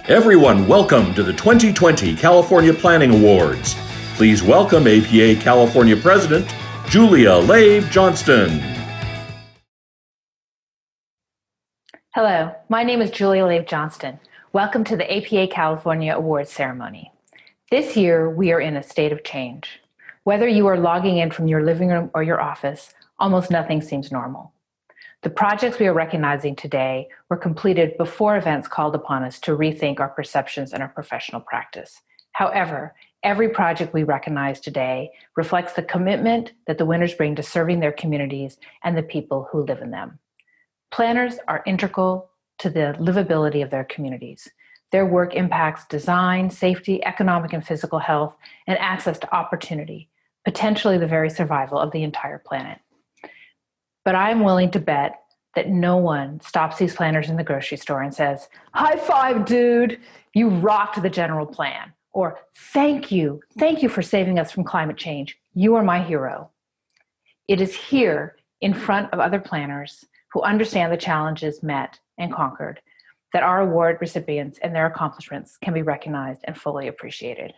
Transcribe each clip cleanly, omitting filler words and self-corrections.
Everyone, welcome to the 2020 California Planning Awards. Please welcome APA California President, Julia Lave Johnston. Hello, my name is Julia Lave Johnston. Welcome to the APA California Awards ceremony. This year, we are in a state of change. Whether you are logging in from your living room or your office, almost nothing seems normal. The projects we are recognizing today were completed before events called upon us to rethink our perceptions and our professional practice. However, every project we recognize today reflects the commitment that the winners bring to serving their communities and the people who live in them. Planners are integral to the livability of their communities. Their work impacts design, safety, economic and physical health, and access to opportunity, potentially the very survival of the entire planet. But I'm willing to bet that no one stops these planners in the grocery store and says, "High five, dude, you rocked the general plan," or thank you for saving us from climate change. You are my hero." It is here in front of other planners who understand the challenges met and conquered that our award recipients and their accomplishments can be recognized and fully appreciated.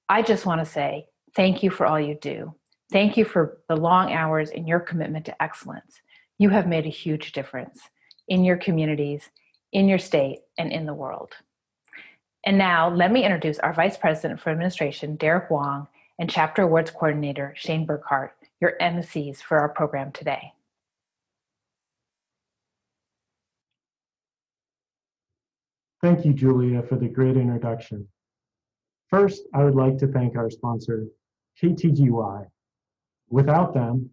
I just want to say thank you for all you do. Thank you for the long hours and your commitment to excellence. You have made a huge difference in your communities, in your state, and in the world. And now let me introduce our Vice President for Administration, Derek Wong, and Chapter Awards Coordinator, Shane Burkhart, your MCs for our program today. Thank you, Julia, for the great introduction. First, I would like to thank our sponsor, KTGY. Without them,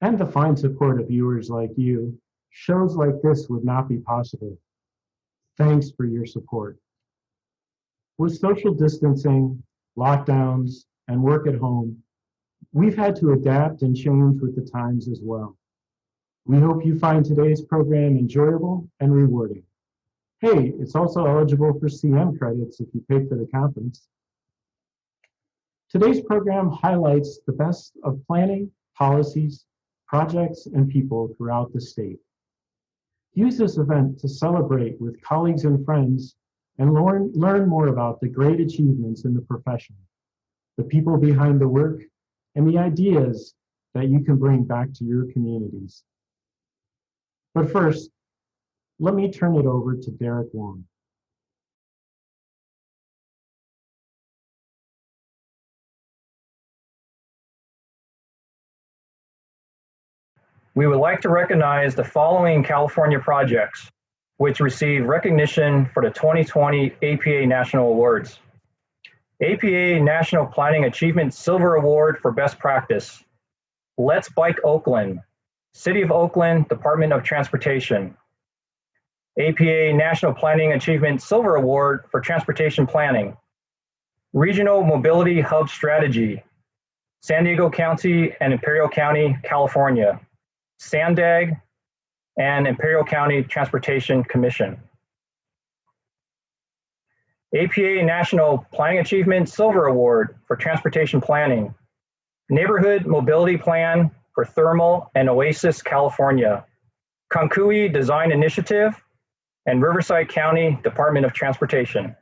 and the fine support of viewers like you, shows like this would not be possible. Thanks for your support. With social distancing, lockdowns, and work at home, we've had to adapt and change with the times as well. We hope you find today's program enjoyable and rewarding. Hey, it's also eligible for CM credits if you pay for the conference. Today's program highlights the best of planning, policies, projects, and people throughout the state. Use this event to celebrate with colleagues and friends and learn more about the great achievements in the profession, the people behind the work, and the ideas that you can bring back to your communities. But first, let me turn it over to Derek Wong. We would like to recognize the following California projects, which receive recognition for the 2020 APA National Awards. APA National Planning Achievement Silver Award for Best Practice. Let's Bike Oakland, City of Oakland, Department of Transportation. APA National Planning Achievement Silver Award for Transportation Planning. Regional Mobility Hub Strategy, San Diego County and Imperial County, California. SANDAG, and Imperial County Transportation Commission. APA National Planning Achievement Silver Award for Transportation Planning. Neighborhood Mobility Plan for Thermal and Oasis, California. Concui Design Initiative, and Riverside County Department of Transportation.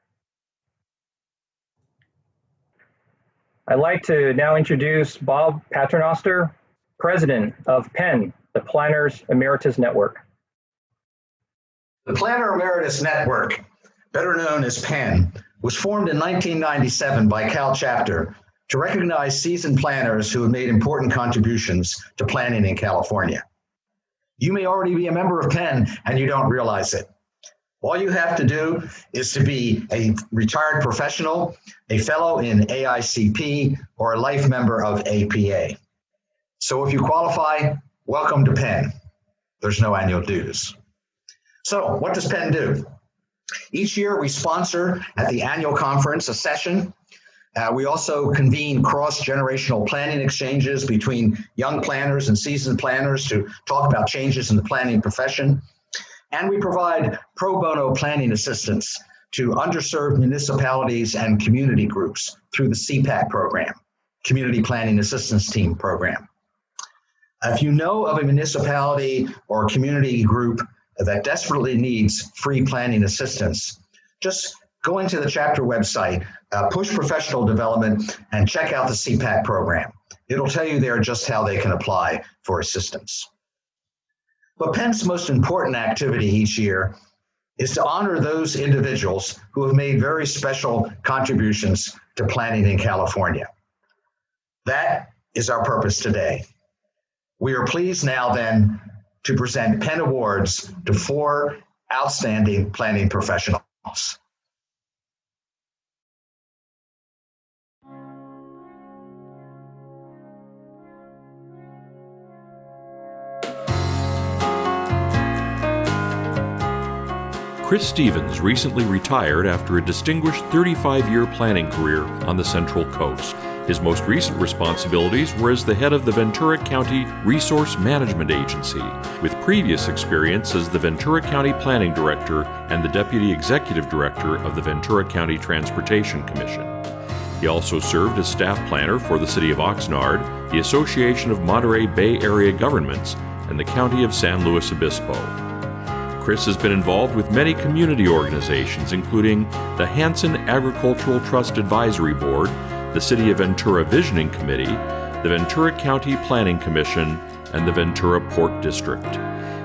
I'd like to now introduce Bob Paternoster, President of PEN, the Planners Emeritus Network. The Planner Emeritus Network, better known as PEN, was formed in 1997 by Cal Chapter to recognize seasoned planners who have made important contributions to planning in California. You may already be a member of PEN and you don't realize it. All you have to do is to be a retired professional, a fellow in AICP, or a life member of APA. So if you qualify, welcome to PEN. There's no annual dues. So what does PEN do? Each year we sponsor at the annual conference a session. We also convene cross-generational planning exchanges between young planners and seasoned planners to talk about changes in the planning profession. And we provide pro bono planning assistance to underserved municipalities and community groups through the CPAC program, Community Planning Assistance Team program. If you know of a municipality or community group that desperately needs free planning assistance, just go into the chapter website, push professional development, and check out the CPAC program. It'll tell you there just how they can apply for assistance. But Penn's most important activity each year is to honor those individuals who have made very special contributions to planning in California. That is our purpose today. We are pleased now then to present Penn Awards to 4 outstanding planning professionals. Chris Stevens recently retired after a distinguished 35-year planning career on the Central Coast. His most recent responsibilities were as the head of the Ventura County Resource Management Agency, with previous experience as the Ventura County Planning Director and the Deputy Executive Director of the Ventura County Transportation Commission. He also served as staff planner for the City of Oxnard, the Association of Monterey Bay Area Governments, and the County of San Luis Obispo. Chris has been involved with many community organizations, including the Hanson Agricultural Trust Advisory Board, the City of Ventura Visioning Committee, the Ventura County Planning Commission, and the Ventura Port District.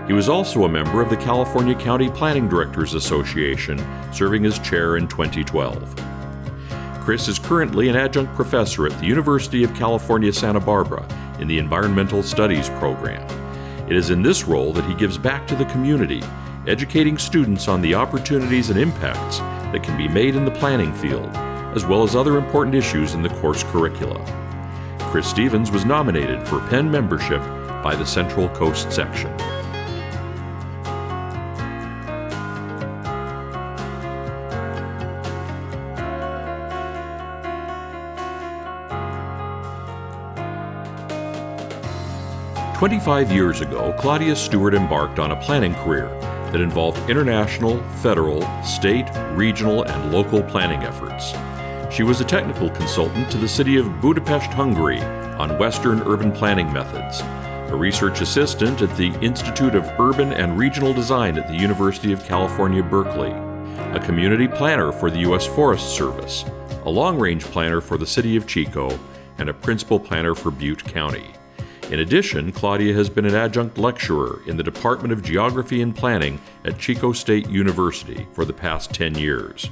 He was also a member of the California County Planning Directors Association, serving as chair in 2012. Chris is currently an adjunct professor at the University of California, Santa Barbara in the Environmental Studies program. It is in this role that he gives back to the community, educating students on the opportunities and impacts that can be made in the planning field, as well as other important issues in the course curricula. Chris Stevens was nominated for Penn membership by the Central Coast section. "25 years ago, Claudia Stewart embarked on a planning career that involved international, federal, state, regional, and local planning efforts. She was a technical consultant to the city of Budapest, Hungary, on Western urban planning methods, a research assistant at the Institute of Urban and Regional Design at the University of California, Berkeley, a community planner for the U.S. Forest Service, a long-range planner for the city of Chico, and a principal planner for Butte County. In addition, Claudia has been an adjunct lecturer in the Department of Geography and Planning at Chico State University for the past 10 years.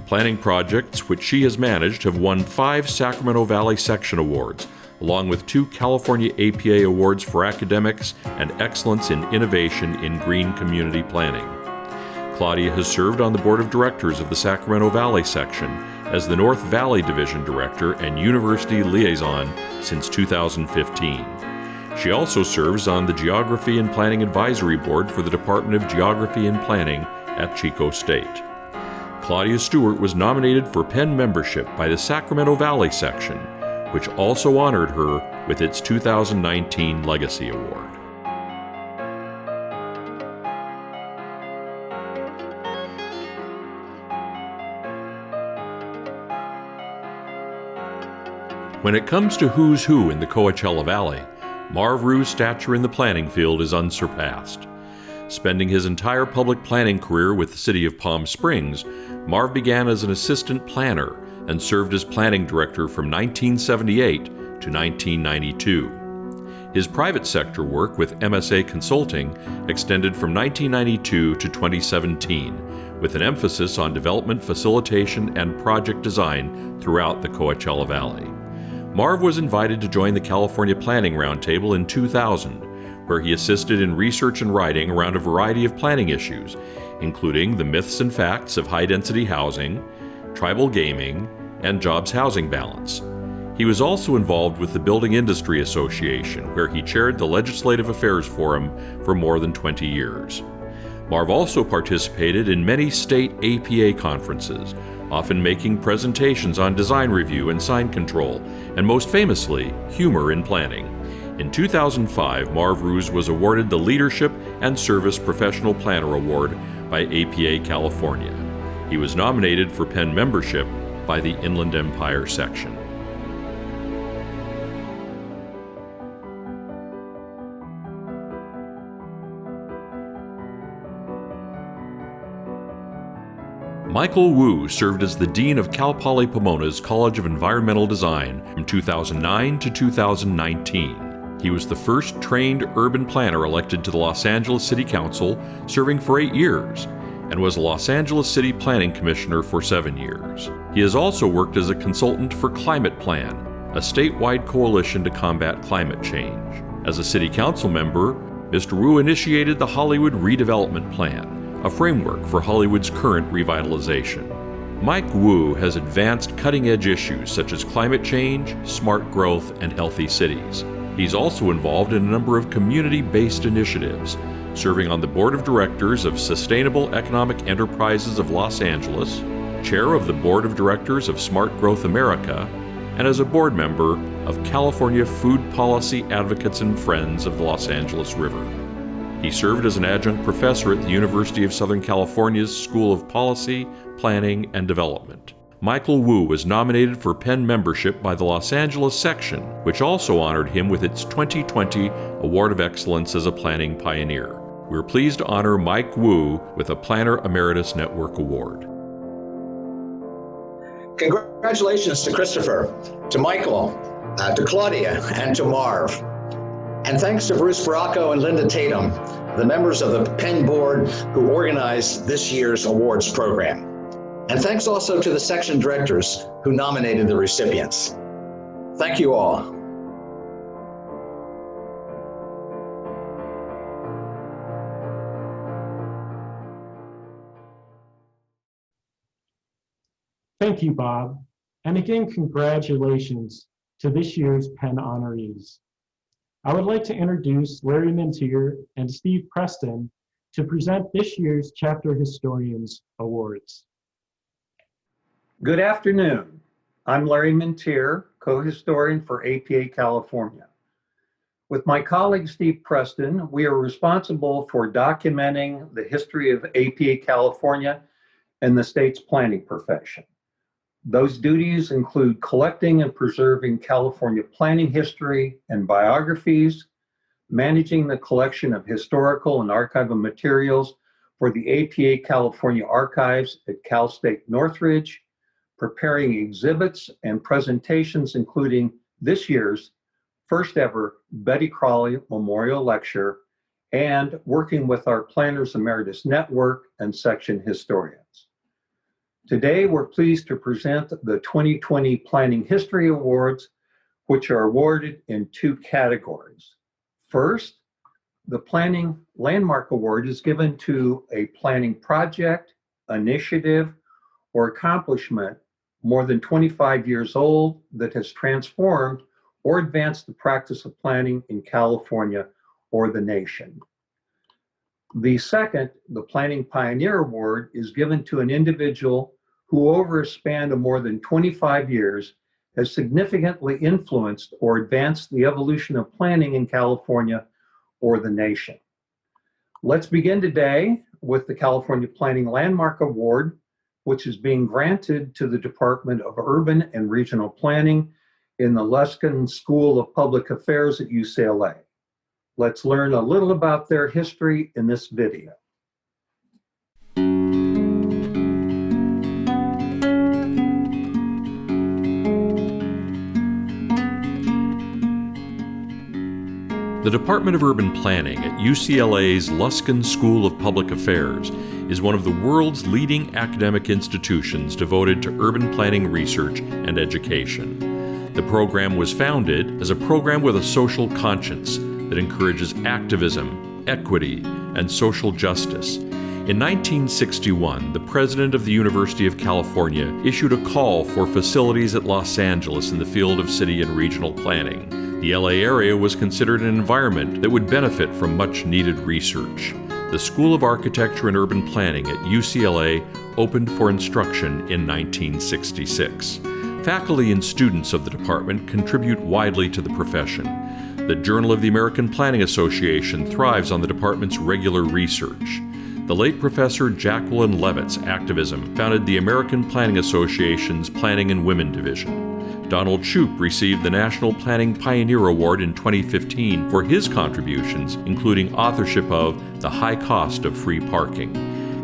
Planning projects which she has managed have won 5 Sacramento Valley Section Awards, along with 2 California APA Awards for Academics and Excellence in Innovation in Green Community Planning. Claudia has served on the board of directors of the Sacramento Valley Section as the North Valley Division Director and University Liaison since 2015. She also serves on the Geography and Planning Advisory Board for the Department of Geography and Planning at Chico State. Claudia Stewart was nominated for Penn membership by the Sacramento Valley Section, which also honored her with its 2019 Legacy Award. When it comes to who's who in the Coachella Valley, Marv Rue's stature in the planning field is unsurpassed. Spending his entire public planning career with the city of Palm Springs, Marv began as an assistant planner and served as planning director from 1978 to 1992. His private sector work with MSA Consulting extended from 1992 to 2017, with an emphasis on development facilitation and project design throughout the Coachella Valley. Marv was invited to join the California Planning Roundtable in 2000, where he assisted in research and writing around a variety of planning issues, including the myths and facts of high-density housing, tribal gaming, and jobs housing balance. He was also involved with the Building Industry Association, where he chaired the Legislative Affairs Forum for more than 20 years. Marv also participated in many state APA conferences, often making presentations on design review and sign control, and most famously, humor in planning. In 2005, Marv Rues was awarded the Leadership and Service Professional Planner Award by APA California. He was nominated for Penn membership by the Inland Empire section. Michael Wu served as the Dean of Cal Poly Pomona's College of Environmental Design from 2009 to 2019. He was the first trained urban planner elected to the Los Angeles City Council, serving for 8 years, and was a Los Angeles City Planning Commissioner for 7 years. He has also worked as a consultant for Climate Plan, a statewide coalition to combat climate change. As a City Council member, Mr. Wu initiated the Hollywood Redevelopment Plan, a framework for Hollywood's current revitalization. Mike Wu has advanced cutting-edge issues such as climate change, smart growth, and healthy cities. He's also involved in a number of community-based initiatives, serving on the Board of Directors of Sustainable Economic Enterprises of Los Angeles, Chair of the Board of Directors of Smart Growth America, and as a board member of California Food Policy Advocates and Friends of the Los Angeles River. He served as an adjunct professor at the University of Southern California's School of Policy, Planning, and Development. Michael Wu was nominated for Penn membership by the Los Angeles section, which also honored him with its 2020 Award of Excellence as a Planning Pioneer. We're pleased to honor Mike Wu with a Planner Emeritus Network Award. Congratulations to Christopher, to Michael, to Claudia, and to Marv. And thanks to Bruce Baracco and Linda Tatum, the members of the Penn Board who organized this year's awards program. And thanks also to the section directors who nominated the recipients. Thank you all. Thank you, Bob. And again, congratulations to this year's Penn honorees. I would like to introduce Larry Mintier and Steve Preston to present this year's Chapter Historians Awards. Good afternoon. I'm Larry Mintier, co-historian for APA California. With my colleague Steve Preston, we are responsible for documenting the history of APA California and the state's planning profession. Those duties include collecting and preserving California planning history and biographies, managing the collection of historical and archival materials for the APA California Archives at Cal State Northridge, preparing exhibits and presentations, including this year's first ever Betty Crawley Memorial Lecture, and working with our Planners Emeritus Network and section historians. Today, we're pleased to present the 2020 Planning History Awards, which are awarded in 2 categories. First, the Planning Landmark Award is given to a planning project, initiative, or accomplishment more than 25 years old that has transformed or advanced the practice of planning in California or the nation. The second, the Planning Pioneer Award, is given to an individual who over a span of more than 25 years has significantly influenced or advanced the evolution of planning in California or the nation. Let's begin today with the California Planning Landmark Award, which is being granted to the Department of Urban and Regional Planning in the Luskin School of Public Affairs at UCLA. Let's learn a little about their history in this video. The Department of Urban Planning at UCLA's Luskin School of Public Affairs is one of the world's leading academic institutions devoted to urban planning research and education. The program was founded as a program with a social conscience that encourages activism, equity, and social justice. In 1961, the president of the University of California issued a call for facilities at Los Angeles in the field of city and regional planning. The LA area was considered an environment that would benefit from much needed research. The School of Architecture and Urban Planning at UCLA opened for instruction in 1966. Faculty and students of the department contribute widely to the profession. The Journal of the American Planning Association thrives on the department's regular research. The late Professor Jacqueline Levitt's activism founded the American Planning Association's Planning and Women Division. Donald Shoup received the National Planning Pioneer Award in 2015 for his contributions, including authorship of The High Cost of Free Parking.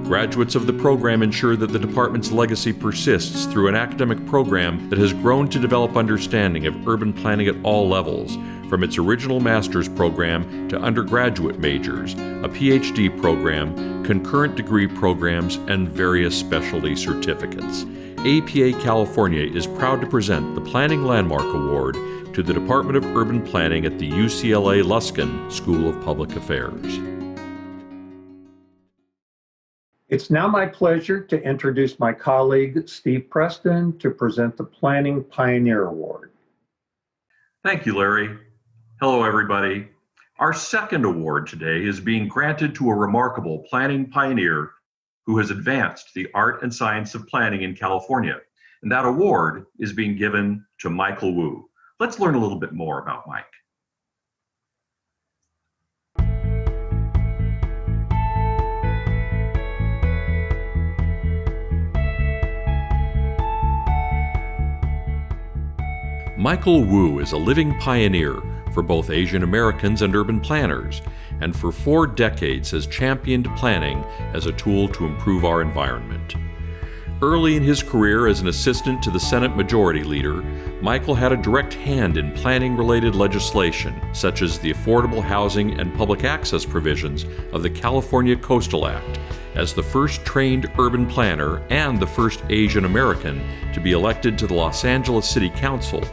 Graduates of the program ensure that the department's legacy persists through an academic program that has grown to develop understanding of urban planning at all levels, from its original master's program to undergraduate majors, a PhD program, concurrent degree programs, and various specialty certificates. APA California is proud to present the Planning Landmark Award to the Department of Urban Planning at the UCLA Luskin School of Public Affairs. It's now my pleasure to introduce my colleague, Steve Preston, to present the Planning Pioneer Award. Thank you, Larry. Hello, everybody. Our second award today is being granted to a remarkable planning pioneer who has advanced the art and science of planning in California. And that award is being given to Michael Wu. Let's learn a little bit more about Mike. Michael Wu is a living pioneer for both Asian Americans and urban planners, and for 4 decades has championed planning as a tool to improve our environment. Early in his career as an assistant to the Senate Majority Leader, Michael had a direct hand in planning-related legislation, such as the affordable housing and public access provisions of the California Coastal Act, as the first trained urban planner and the first Asian American to be elected to the Los Angeles City Council.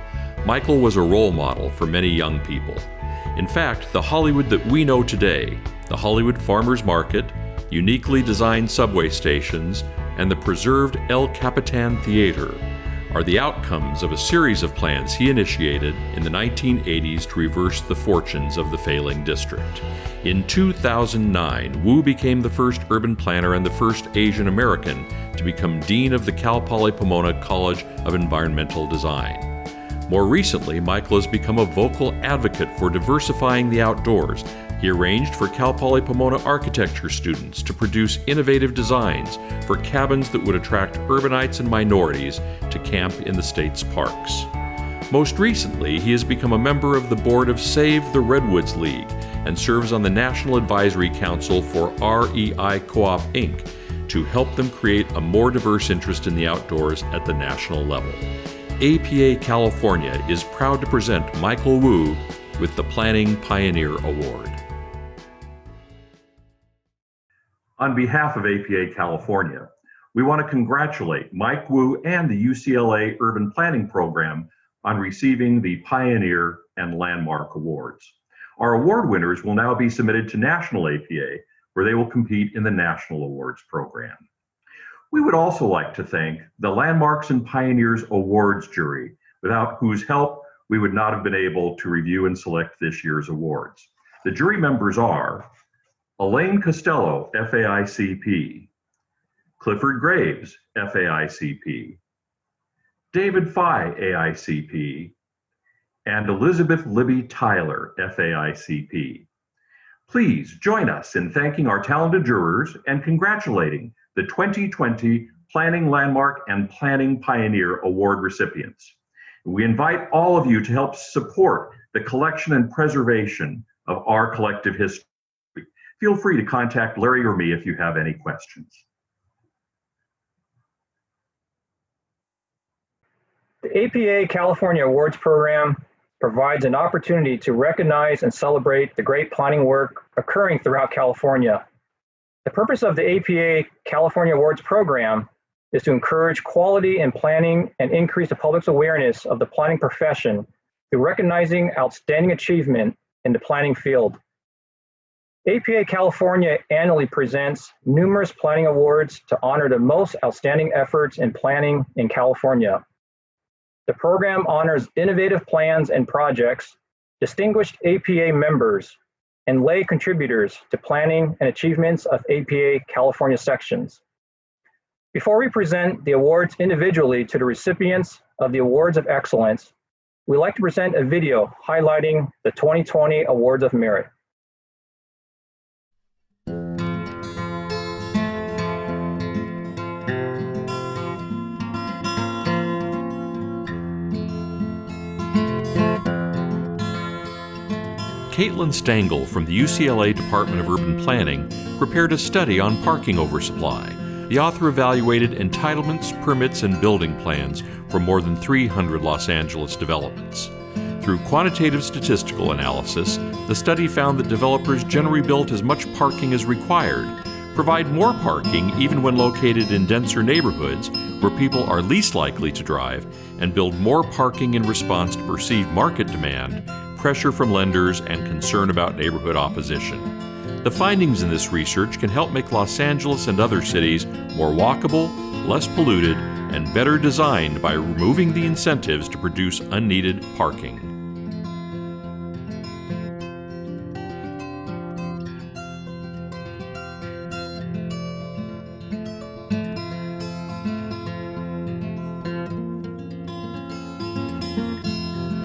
Michael was a role model for many young people. In fact, the Hollywood that we know today, the Hollywood Farmers Market, uniquely designed subway stations, and the preserved El Capitan Theater, are the outcomes of a series of plans he initiated in the 1980s to reverse the fortunes of the failing district. In 2009, Wu became the first urban planner and the first Asian American to become Dean of the Cal Poly Pomona College of Environmental Design. More recently, Michael has become a vocal advocate for diversifying the outdoors. He arranged for Cal Poly Pomona architecture students to produce innovative designs for cabins that would attract urbanites and minorities to camp in the state's parks. Most recently, he has become a member of the board of Save the Redwoods League and serves on the National Advisory Council for REI Co-op Inc. to help them create a more diverse interest in the outdoors at the national level. APA California is proud to present Michael Wu with the Planning Pioneer Award. On behalf of APA California, we want to congratulate Mike Wu and the UCLA Urban Planning Program on receiving the Pioneer and Landmark Awards. Our award winners will now be submitted to National APA, where they will compete in the National Awards program. We would also like to thank the Landmarks and Pioneers Awards jury, without whose help we would not have been able to review and select this year's awards. The jury members are Elaine Costello, FAICP, Clifford Graves, FAICP, David Fye, AICP, and Elizabeth Libby Tyler, FAICP. Please join us in thanking our talented jurors and congratulating the 2020 Planning Landmark and Planning Pioneer Award recipients. We invite all of you to help support the collection and preservation of our collective history. Feel free to contact Larry or me if you have any questions. The APA California Awards Program provides an opportunity to recognize and celebrate the great planning work occurring throughout California. The purpose of the APA California Awards Program is to encourage quality in planning and increase the public's awareness of the planning profession through recognizing outstanding achievement in the planning field. APA California annually presents numerous planning awards to honor the most outstanding efforts in planning in California. The program honors innovative plans and projects, distinguished APA members, and lay contributors to planning and achievements of APA California sections. Before we present the awards individually to the recipients of the Awards of Excellence, we'd like to present a video highlighting the 2020 Awards of Merit. Caitlin Stengel from the UCLA Department of Urban Planning prepared a study on parking oversupply. The author evaluated entitlements, permits, and building plans for more than 300 Los Angeles developments. Through quantitative statistical analysis, the study found that developers generally built as much parking as required, provide more parking even when located in denser neighborhoods where people are least likely to drive, and build more parking in response to perceived market demand, pressure from lenders, and concern about neighborhood opposition. The findings in this research can help make Los Angeles and other cities more walkable, less polluted, and better designed by removing the incentives to produce unneeded parking.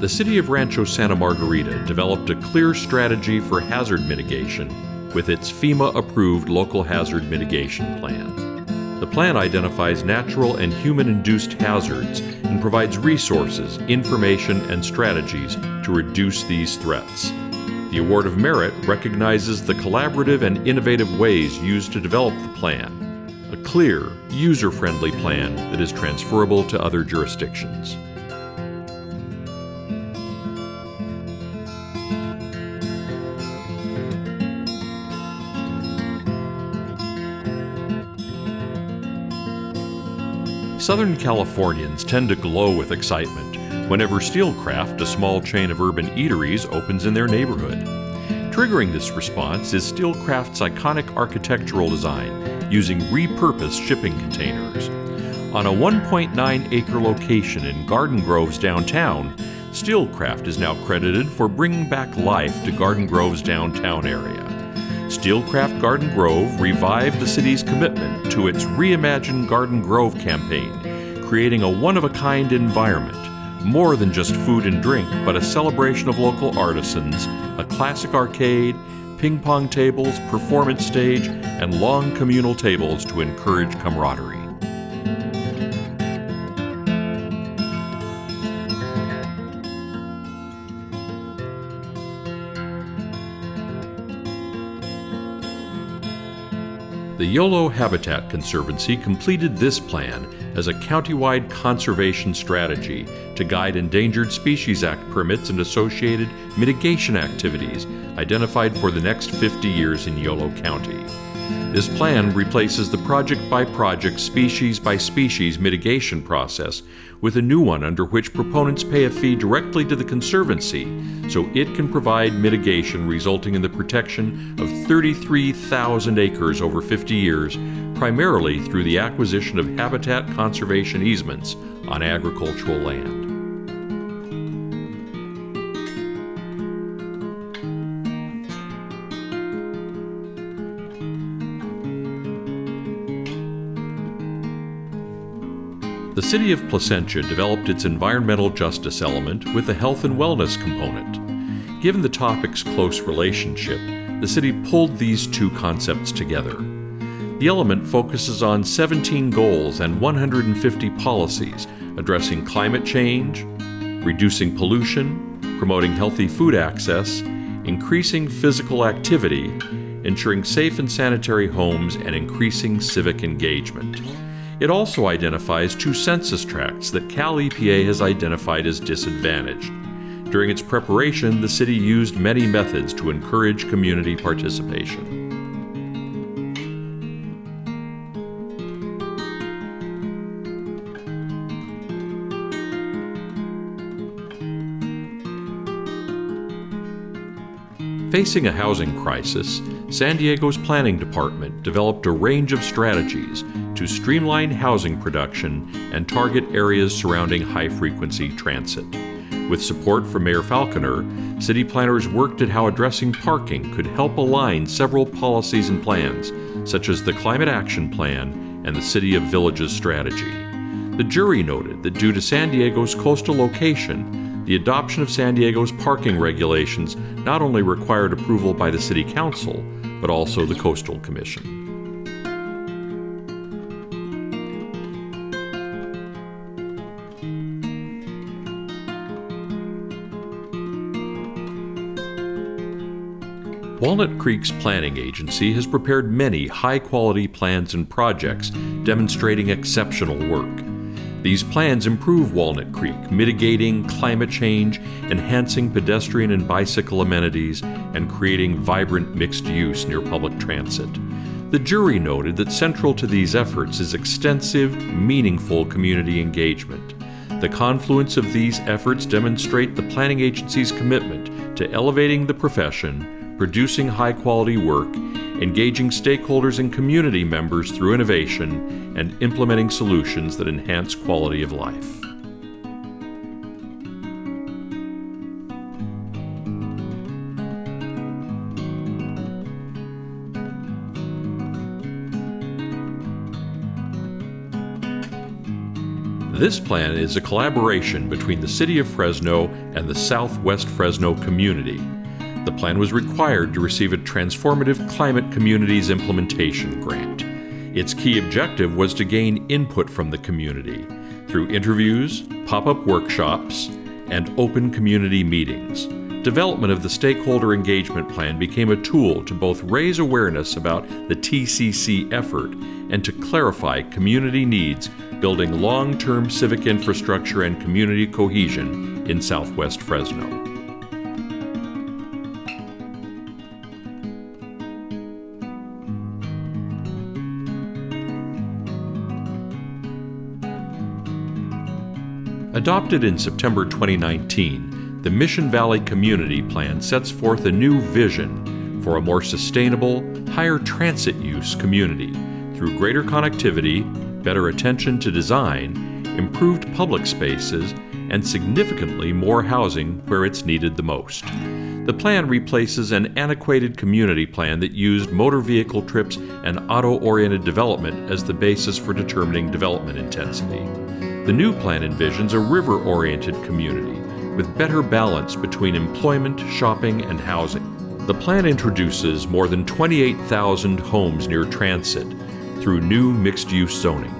The city of Rancho Santa Margarita developed a clear strategy for hazard mitigation with its FEMA-approved local hazard mitigation plan. The plan identifies natural and human-induced hazards and provides resources, information, and strategies to reduce these threats. The Award of Merit recognizes the collaborative and innovative ways used to develop the plan, a clear, user-friendly plan that is transferable to other jurisdictions. Southern Californians tend to glow with excitement whenever Steelcraft, a small chain of urban eateries, opens in their neighborhood. Triggering this response is Steelcraft's iconic architectural design using repurposed shipping containers. On a 1.9-acre location in Garden Grove's downtown, Steelcraft is now credited for bringing back life to Garden Grove's downtown area. Steelcraft Garden Grove revived the city's commitment to its Reimagine Garden Grove campaign, creating a one-of-a-kind environment, more than just food and drink, but a celebration of local artisans, a classic arcade, ping pong tables, performance stage, and long communal tables to encourage camaraderie. The YOLO Habitat Conservancy completed this plan as a countywide conservation strategy to guide Endangered Species Act permits and associated mitigation activities identified for the next 50 years in Yolo County. This plan replaces the project-by-project, species-by-species mitigation process with a new one under which proponents pay a fee directly to the Conservancy so it can provide mitigation resulting in the protection of 33,000 acres over 50 years, primarily through the acquisition of habitat conservation easements on agricultural land. The city of Placentia developed its environmental justice element with a health and wellness component. Given the topic's close relationship, the city pulled these two concepts together. The element focuses on 17 goals and 150 policies addressing climate change, reducing pollution, promoting healthy food access, increasing physical activity, ensuring safe and sanitary homes, and increasing civic engagement. It also identifies 2 census tracts that Cal EPA has identified as disadvantaged. During its preparation, the city used many methods to encourage community participation. Facing a housing crisis, San Diego's planning department developed a range of strategies to streamline housing production and target areas surrounding high-frequency transit. With support from Mayor Falconer, city planners worked at how addressing parking could help align several policies and plans, such as the Climate Action Plan and the City of Villages strategy. The jury noted that due to San Diego's coastal location, the adoption of San Diego's parking regulations not only required approval by the City Council, but also the Coastal Commission. Walnut Creek's planning agency has prepared many high-quality plans and projects demonstrating exceptional work. These plans improve Walnut Creek, mitigating climate change, enhancing pedestrian and bicycle amenities, and creating vibrant mixed use near public transit. The jury noted that central to these efforts is extensive, meaningful community engagement. The confluence of these efforts demonstrate the planning agency's commitment to elevating the profession, producing high-quality work, engaging stakeholders and community members through innovation, and implementing solutions that enhance quality of life. This plan is a collaboration between the City of Fresno and the Southwest Fresno community. The plan was required to receive a Transformative Climate Communities Implementation Grant. Its key objective was to gain input from the community through interviews, pop-up workshops, and open community meetings. Development of the stakeholder engagement plan became a tool to both raise awareness about the TCC effort and to clarify community needs, building long-term civic infrastructure and community cohesion in Southwest Fresno. Adopted in September 2019, the Mission Valley Community Plan sets forth a new vision for a more sustainable, higher transit use community through greater connectivity, better attention to design, improved public spaces, and significantly more housing where it's needed the most. The plan replaces an antiquated community plan that used motor vehicle trips and auto-oriented development as the basis for determining development intensity. The new plan envisions a river-oriented community with better balance between employment, shopping, and housing. The plan introduces more than 28,000 homes near transit through new mixed-use zoning.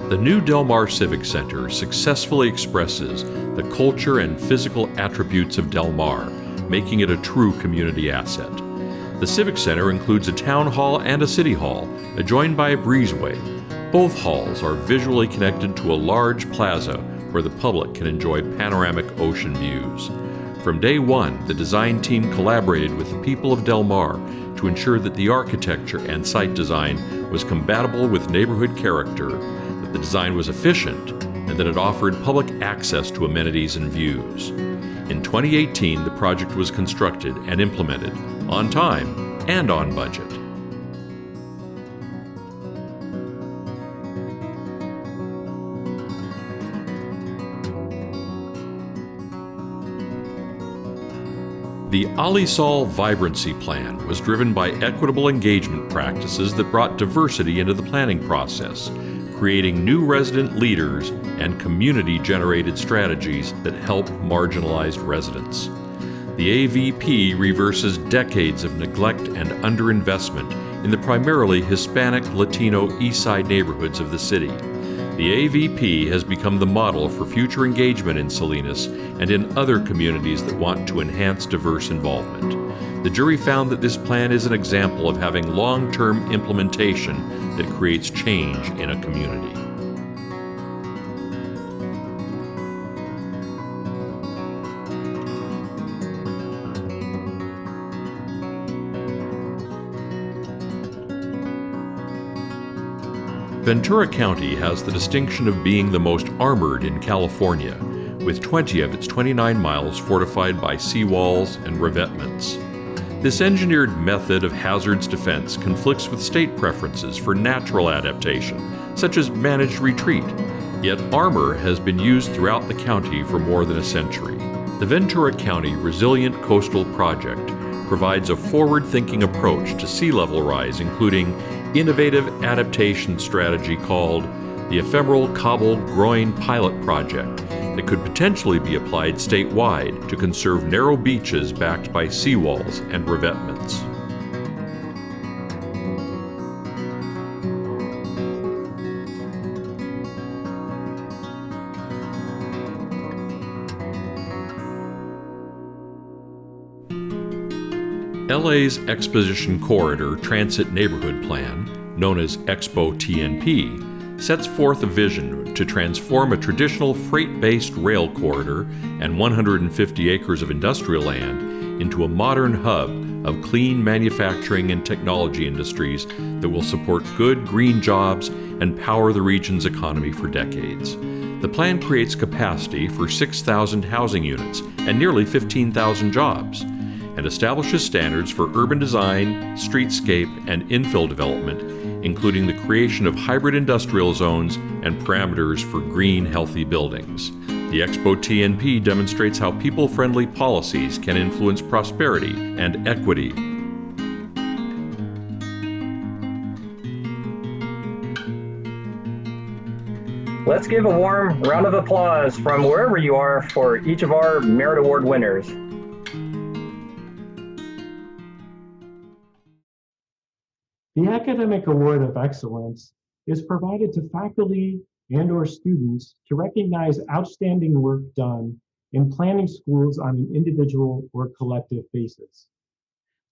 The new Del Mar Civic Center successfully expresses the culture and physical attributes of Del Mar, making it a true community asset. The Civic Center includes a town hall and a city hall, adjoined by a breezeway. Both halls are visually connected to a large plaza where the public can enjoy panoramic ocean views. From day one, the design team collaborated with the people of Del Mar to ensure that the architecture and site design was compatible with neighborhood character, the design was efficient, and that it offered public access to amenities and views. In 2018, the project was constructed and implemented on time and on budget. The Alisal Vibrancy Plan was driven by equitable engagement practices that brought diversity into the planning process, creating new resident leaders and community-generated strategies that help marginalized residents. The AVP reverses decades of neglect and underinvestment in the primarily Hispanic, Latino, East Side neighborhoods of the city. The AVP has become the model for future engagement in Salinas and in other communities that want to enhance diverse involvement. The jury found that this plan is an example of having long-term implementation that creates change in a community. Ventura County has the distinction of being the most armored in California, with 20 of its 29 miles fortified by seawalls and revetments. This engineered method of hazards defense conflicts with state preferences for natural adaptation, such as managed retreat, yet armor has been used throughout the county for more than a century. The Ventura County Resilient Coastal Project provides a forward-thinking approach to sea level rise, including innovative adaptation strategy called the Ephemeral Cobbled Groin Pilot Project that could potentially be applied statewide to conserve narrow beaches backed by seawalls and revetments. LA's Exposition Corridor Transit Neighborhood Plan, known as Expo TNP, sets forth a vision to transform a traditional freight-based rail corridor and 150 acres of industrial land into a modern hub of clean manufacturing and technology industries that will support good green jobs and power the region's economy for decades. The plan creates capacity for 6,000 housing units and nearly 15,000 jobs, and establishes standards for urban design, streetscape, and infill development, including the creation of hybrid industrial zones and parameters for green, healthy buildings. The Expo TNP demonstrates how people-friendly policies can influence prosperity and equity. Let's give a warm round of applause from wherever you are for each of our Merit Award winners. The Academic Award of Excellence is provided to faculty and/or students to recognize outstanding work done in planning schools on an individual or collective basis.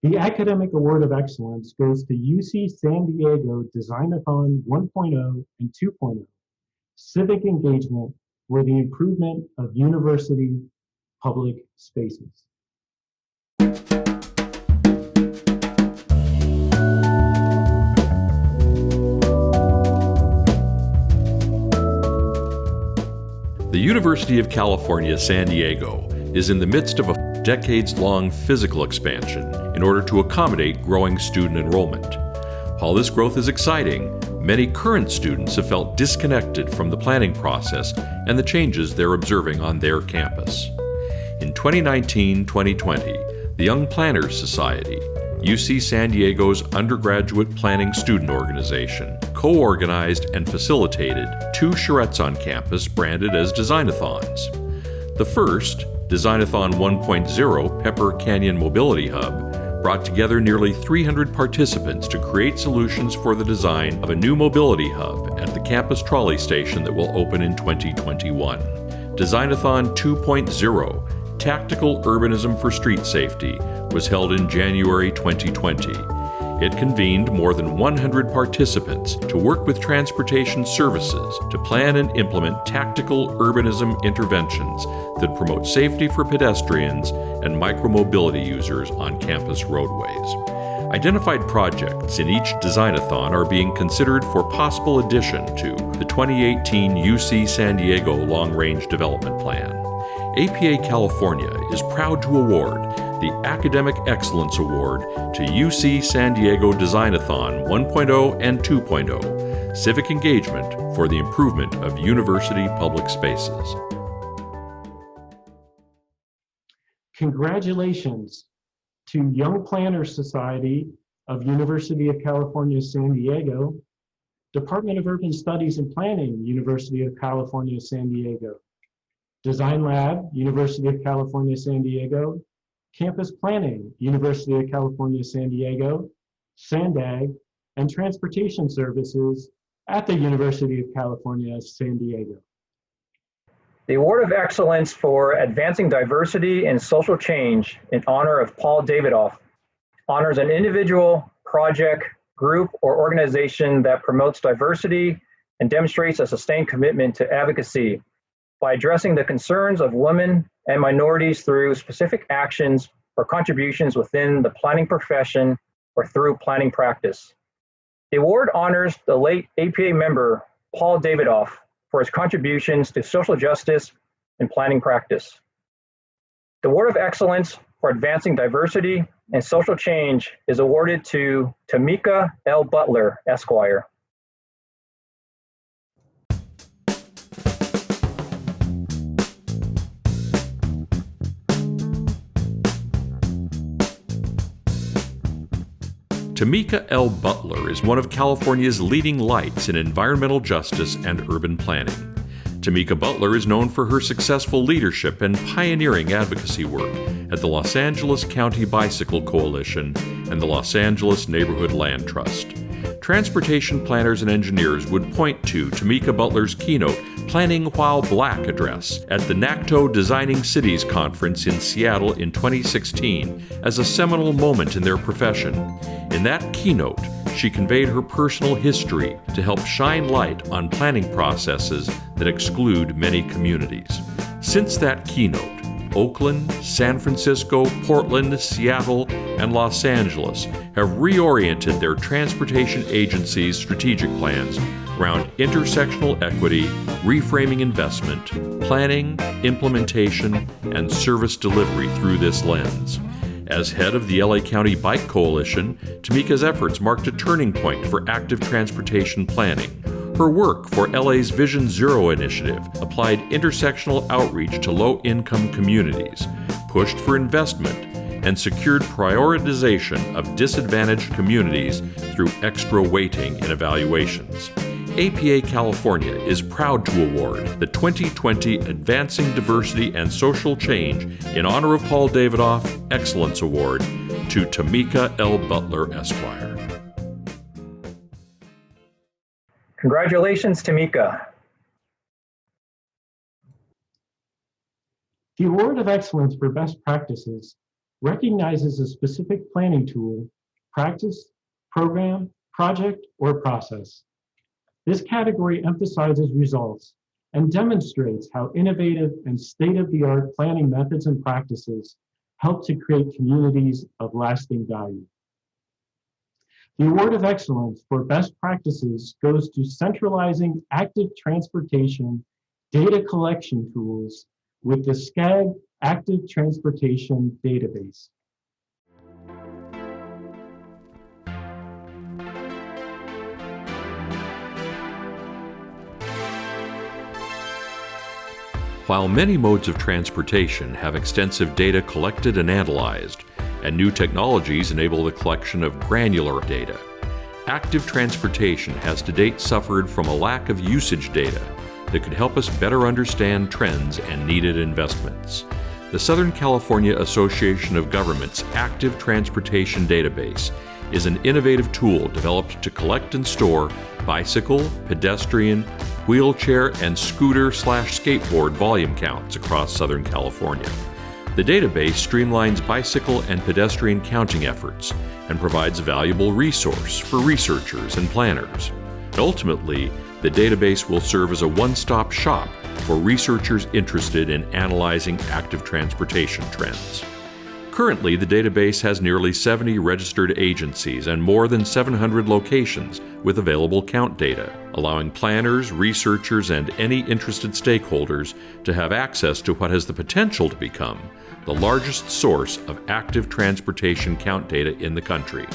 The Academic Award of Excellence goes to UC San Diego Designathon 1.0 and 2.0, Civic Engagement for the Improvement of University Public Spaces. The University of California, San Diego is in the midst of a decades-long physical expansion in order to accommodate growing student enrollment. While this growth is exciting, many current students have felt disconnected from the planning process and the changes they're observing on their campus. In 2019-2020, the Young Planners Society, UC San Diego's undergraduate planning student organization, co-organized and facilitated 2 charrettes on campus branded as Designathons. The first, Designathon 1.0 Pepper Canyon Mobility Hub, brought together nearly 300 participants to create solutions for the design of a new mobility hub at the campus trolley station that will open in 2021. Designathon 2.0 Tactical Urbanism for Street Safety was held in January 2020. It convened more than 100 participants to work with transportation services to plan and implement tactical urbanism interventions that promote safety for pedestrians and micromobility users on campus roadways. Identified projects in each Designathon are being considered for possible addition to the 2018 UC San Diego Long Range Development Plan. APA California is proud to award the Academic Excellence Award to UC San Diego Designathon 1.0 and 2.0, Civic Engagement for the Improvement of University Public Spaces. Congratulations to Young Planners Society of University of California, San Diego, Department of Urban Studies and Planning, University of California, San Diego, Design Lab, University of California, San Diego, Campus Planning, University of California, San Diego, SANDAG, and Transportation Services at the University of California, San Diego. The Award of Excellence for Advancing Diversity and Social Change in honor of Paul Davidoff honors an individual, project, group, or organization that promotes diversity and demonstrates a sustained commitment to advocacy by addressing the concerns of women and minorities through specific actions or contributions within the planning profession or through planning practice. The award honors the late APA member, Paul Davidoff, for his contributions to social justice and planning practice. The Award of Excellence for Advancing Diversity and Social Change is awarded to Tamika L. Butler, Esquire. Tamika L. Butler is one of California's leading lights in environmental justice and urban planning. Tamika Butler is known for her successful leadership and pioneering advocacy work at the Los Angeles County Bicycle Coalition and the Los Angeles Neighborhood Land Trust. transportation planners and engineers would point to Tamika Butler's keynote, Planning While Black address at the NACTO Designing Cities Conference in Seattle in 2016 as a seminal moment in their profession. In that keynote, she conveyed her personal history to help shine light on planning processes that exclude many communities. Since that keynote, Oakland, San Francisco, Portland, Seattle, and Los Angeles have reoriented their transportation agencies' strategic plans around intersectional equity, reframing investment, planning, implementation, and service delivery through this lens. As head of the LA County Bike Coalition, Tamika's efforts marked a turning point for active transportation planning. Her work for LA's Vision Zero initiative applied intersectional outreach to low-income communities, pushed for investment, and secured prioritization of disadvantaged communities through extra weighting in evaluations. APA California is proud to award the 2020 Advancing Diversity and Social Change in honor of Paul Davidoff Excellence Award to Tamika L. Butler, Esquire. Congratulations, Tamika. The Award of Excellence for Best Practices recognizes a specific planning tool, practice, program, project, or process. This category emphasizes results and demonstrates how innovative and state-of-the-art planning methods and practices help to create communities of lasting value. The Award of Excellence for Best Practices goes to centralizing active transportation data collection tools with the SCAG Active Transportation Database. While many modes of transportation have extensive data collected and analyzed, and new technologies enable the collection of granular data, active transportation has to date suffered from a lack of usage data that could help us better understand trends and needed investments. The Southern California Association of Governments Active Transportation Database is an innovative tool developed to collect and store bicycle, pedestrian, wheelchair, and scooter/skateboard volume counts across Southern California. The database streamlines bicycle and pedestrian counting efforts and provides a valuable resource for researchers and planners. Ultimately, the database will serve as a one-stop shop for researchers interested in analyzing active transportation trends. Currently, the database has nearly 70 registered agencies and more than 700 locations with available count data, allowing planners, researchers, and any interested stakeholders to have access to what has the potential to become the largest source of active transportation count data in the country.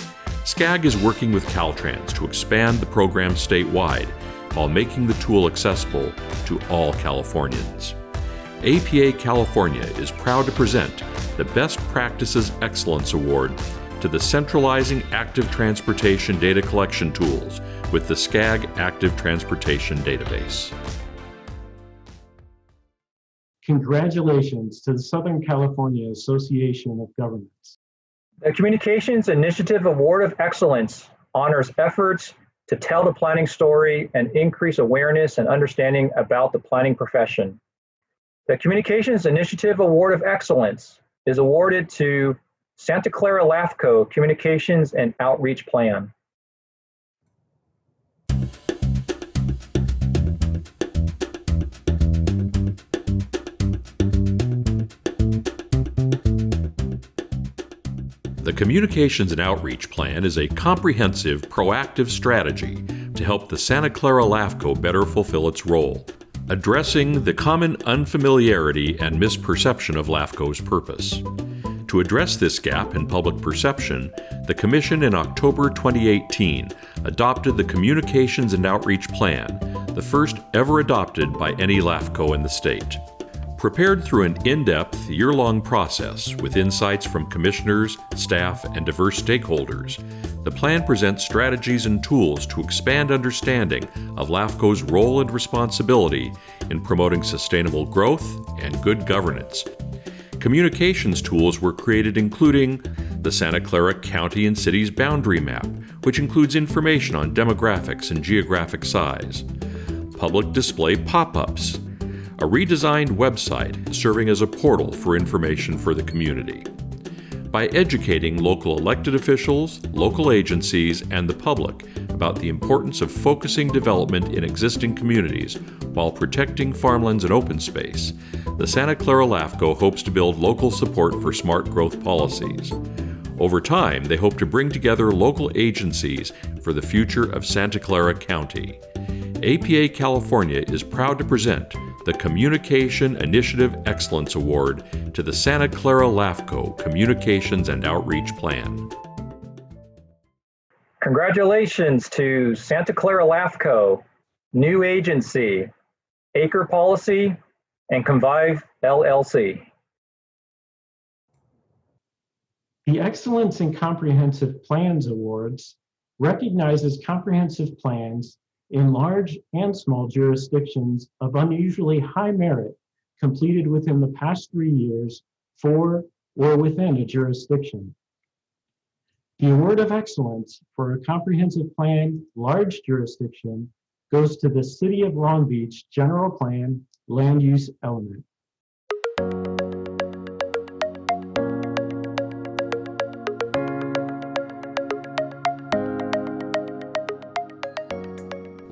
SCAG is working with Caltrans to expand the program statewide while making the tool accessible to all Californians. APA California is proud to present the Best Practices Excellence Award to the Centralizing Active Transportation Data Collection Tools with the SCAG Active Transportation Database. Congratulations to the Southern California Association of Governments. The Communications Initiative Award of Excellence honors efforts to tell the planning story and increase awareness and understanding about the planning profession. The Communications Initiative Award of Excellence is awarded to Santa Clara LAFCO Communications and Outreach Plan. The Communications and Outreach Plan is a comprehensive, proactive strategy to help the Santa Clara LAFCO better fulfill its role, addressing the common unfamiliarity and misperception of LAFCO's purpose. To address this gap in public perception, the Commission in October 2018 adopted the Communications and Outreach Plan, the first ever adopted by any LAFCO in the state. Prepared through an in-depth, year-long process with insights from commissioners, staff, and diverse stakeholders, the plan presents strategies and tools to expand understanding of LAFCO's role and responsibility in promoting sustainable growth and good governance. Communications tools were created including the Santa Clara County and City's Boundary Map, which includes information on demographics and geographic size, public display pop-ups, a redesigned website serving as a portal for information for the community. By educating local elected officials, local agencies, and the public about the importance of focusing development in existing communities while protecting farmlands and open space, the Santa Clara LAFCO hopes to build local support for smart growth policies. Over time, they hope to bring together local agencies for the future of Santa Clara County. APA California is proud to present the Communication Initiative Excellence Award to the Santa Clara LAFCO Communications and Outreach Plan. Congratulations to Santa Clara LAFCO, new agency, Acre Policy, and Convive LLC. The Excellence in Comprehensive Plans Awards recognizes comprehensive plans in large and small jurisdictions of unusually high merit completed within the past 3 years for or within a jurisdiction. The Award of Excellence for a comprehensive plan large jurisdiction goes to the City of Long Beach General Plan Land Use Element.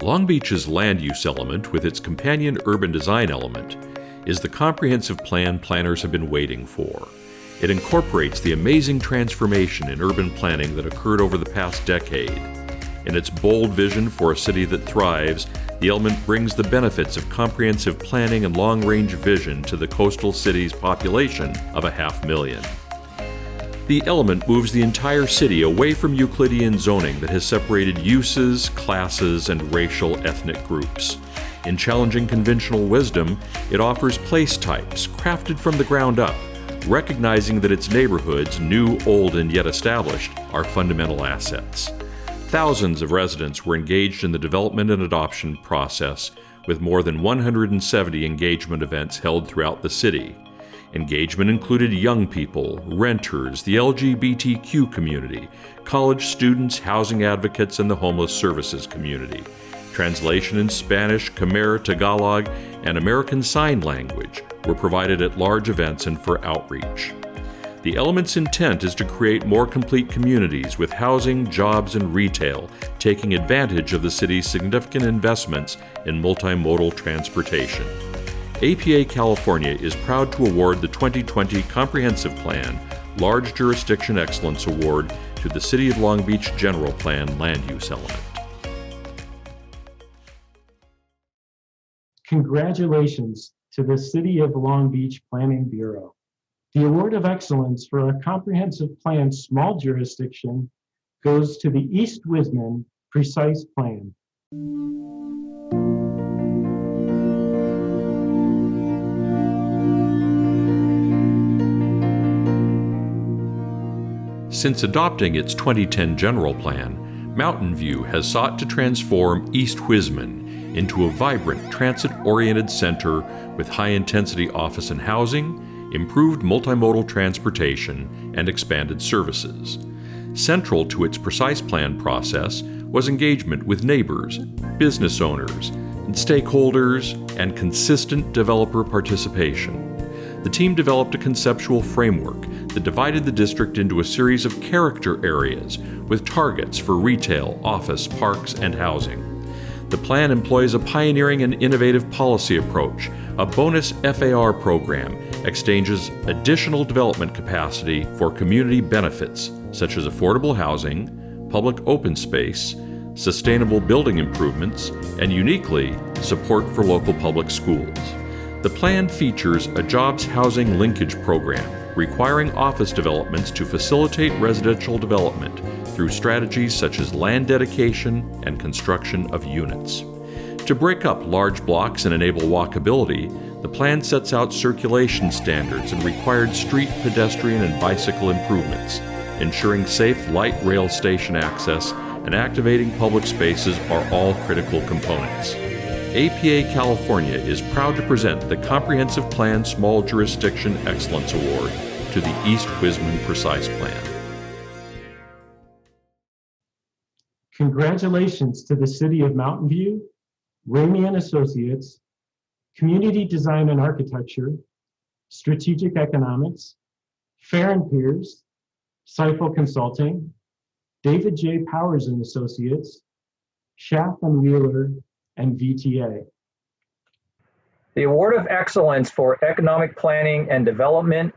Long Beach's land use element, with its companion urban design element, is the comprehensive plan planners have been waiting for. It incorporates the amazing transformation in urban planning that occurred over the past decade. In its bold vision for a city that thrives, the element brings the benefits of comprehensive planning and long-range vision to the coastal city's population of 500,000. The element moves the entire city away from Euclidean zoning that has separated uses, classes, and racial ethnic groups. In challenging conventional wisdom, it offers place types crafted from the ground up, recognizing that its neighborhoods, new, old, and yet established, are fundamental assets. Thousands of residents were engaged in the development and adoption process, with more than 170 engagement events held throughout the city. Engagement included young people, renters, the LGBTQ community, college students, housing advocates, and the homeless services community. Translation in Spanish, Khmer, Tagalog, and American Sign Language were provided at large events and for outreach. The element's intent is to create more complete communities with housing, jobs, and retail, taking advantage of the city's significant investments in multimodal transportation. APA California is proud to award the 2020 Comprehensive Plan Large Jurisdiction Excellence Award to the City of Long Beach General Plan Land Use Element. Congratulations to the City of Long Beach Planning Bureau. The Award of Excellence for a Comprehensive Plan Small Jurisdiction goes to the East Wisman Precise Plan. Since adopting its 2010 general plan, Mountain View has sought to transform East Wisman into a vibrant, transit-oriented center with high-intensity office and housing, improved multimodal transportation, and expanded services. Central to its precise plan process was engagement with neighbors, business owners, and stakeholders, and consistent developer participation. The team developed a conceptual framework that divided the district into a series of character areas with targets for retail, office, parks, and housing. The plan employs a pioneering and innovative policy approach. A bonus FAR program exchanges additional development capacity for community benefits such as affordable housing, public open space, sustainable building improvements, and uniquely, support for local public schools. The plan features a jobs housing linkage program requiring office developments to facilitate residential development through strategies such as land dedication and construction of units. To break up large blocks and enable walkability, the plan sets out circulation standards and required street, pedestrian, and bicycle improvements. Ensuring safe light rail station access and activating public spaces are all critical components. APA California is proud to present the Comprehensive Plan Small Jurisdiction Excellence Award to the East Wisman Precise Plan. Congratulations to the City of Mountain View, Ramey and Associates, Community Design and Architecture, Strategic Economics, Fair and Peers, Seifel Consulting, David J. Powers and Associates, Schaff and Wheeler, and VTA. The Award of Excellence for Economic Planning and Development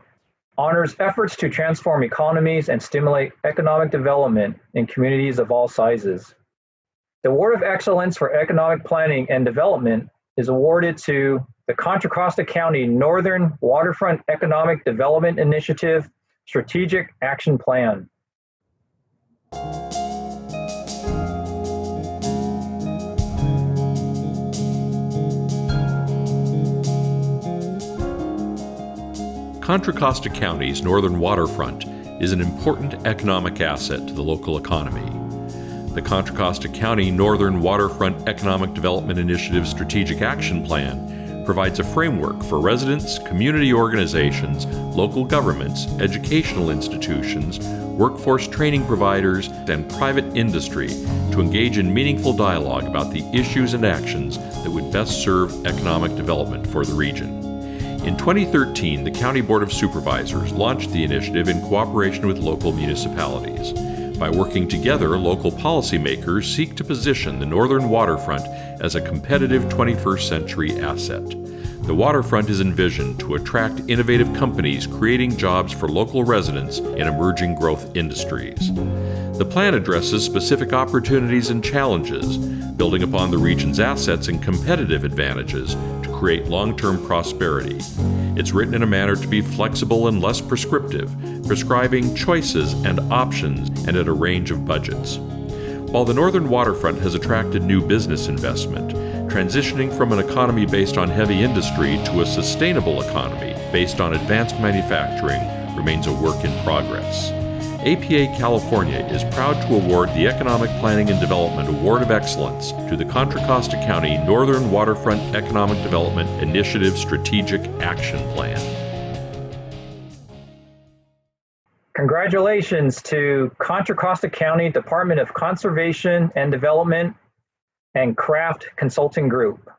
honors efforts to transform economies and stimulate economic development in communities of all sizes. The Award of Excellence for Economic Planning and Development is awarded to the Contra Costa County Northern Waterfront Economic Development Initiative Strategic Action Plan. Contra Costa County's northern waterfront is an important economic asset to the local economy. The Contra Costa County Northern Waterfront Economic Development Initiative Strategic Action Plan provides a framework for residents, community organizations, local governments, educational institutions, workforce training providers, and private industry to engage in meaningful dialogue about the issues and actions that would best serve economic development for the region. In 2013, the County Board of Supervisors launched the initiative in cooperation with local municipalities. By working together, local policymakers seek to position the northern waterfront as a competitive 21st century asset. The waterfront is envisioned to attract innovative companies creating jobs for local residents in emerging growth industries. The plan addresses specific opportunities and challenges, building upon the region's assets and competitive advantages to create long-term prosperity. It's written in a manner to be flexible and less prescriptive, prescribing choices and options and at a range of budgets. While the northern waterfront has attracted new business investment, transitioning from an economy based on heavy industry to a sustainable economy based on advanced manufacturing remains a work in progress. APA California is proud to award the Economic Planning and Development Award of Excellence to the Contra Costa County Northern Waterfront Economic Development Initiative Strategic Action Plan. Congratulations to Contra Costa County Department of Conservation and Development and Craft Consulting Group.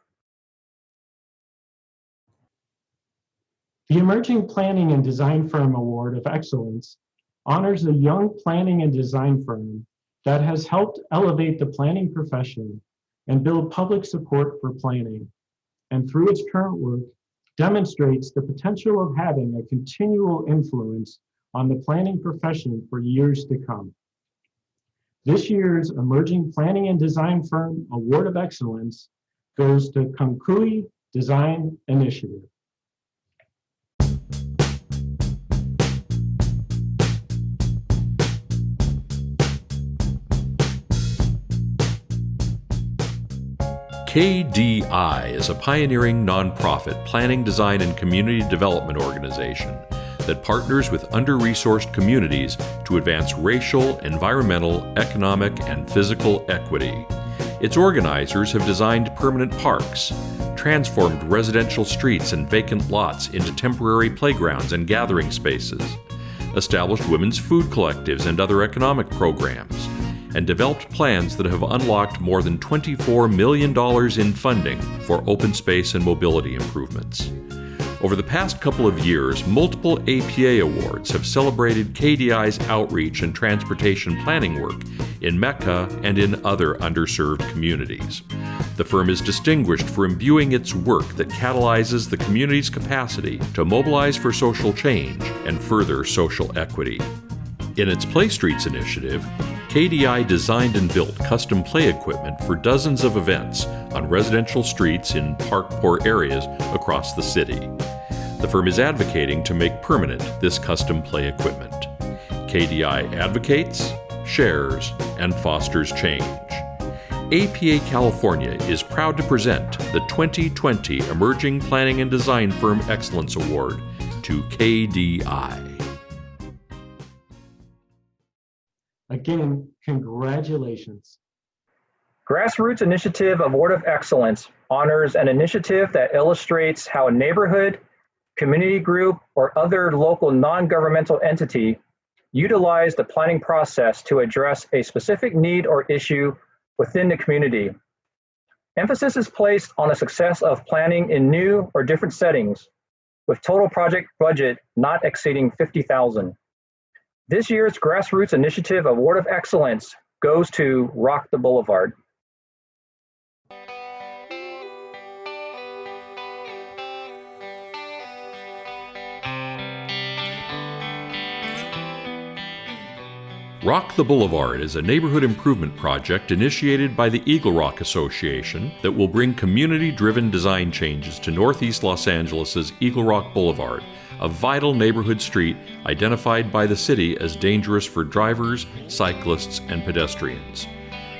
The Emerging Planning and Design Firm Award of Excellence honors a young planning and design firm that has helped elevate the planning profession and build public support for planning, and through its current work, demonstrates the potential of having a continual influence on the planning profession for years to come. This year's Emerging Planning and Design Firm Award of Excellence goes to Concui Design Initiative. KDI is a pioneering nonprofit planning, design, and community development organization that partners with under-resourced communities to advance racial, environmental, economic, and physical equity. Its organizers have designed permanent parks, transformed residential streets and vacant lots into temporary playgrounds and gathering spaces, established women's food collectives and other economic programs, and developed plans that have unlocked more than $24 million in funding for open space and mobility improvements. Over the past couple of years, multiple APA awards have celebrated KDI's outreach and transportation planning work in Mecca and in other underserved communities. The firm is distinguished for imbuing its work that catalyzes the community's capacity to mobilize for social change and further social equity. In its Play Streets initiative, KDI designed and built custom play equipment for dozens of events on residential streets in park-poor areas across the city. The firm is advocating to make permanent this custom play equipment. KDI advocates, shares, and fosters change. APA California is proud to present the 2020 Emerging Planning and Design Firm Excellence Award to KDI. Again, congratulations. Grassroots Initiative Award of Excellence honors an initiative that illustrates how a neighborhood, community group, or other local non-governmental entity utilize the planning process to address a specific need or issue within the community. Emphasis is placed on the success of planning in new or different settings, with total project budget not exceeding $50,000. This year's Grassroots Initiative Award of Excellence goes to Rock the Boulevard. Rock the Boulevard is a neighborhood improvement project initiated by the Eagle Rock Association that will bring community-driven design changes to Northeast Los Angeles' Eagle Rock Boulevard, a vital neighborhood street identified by the city as dangerous for drivers, cyclists, and pedestrians.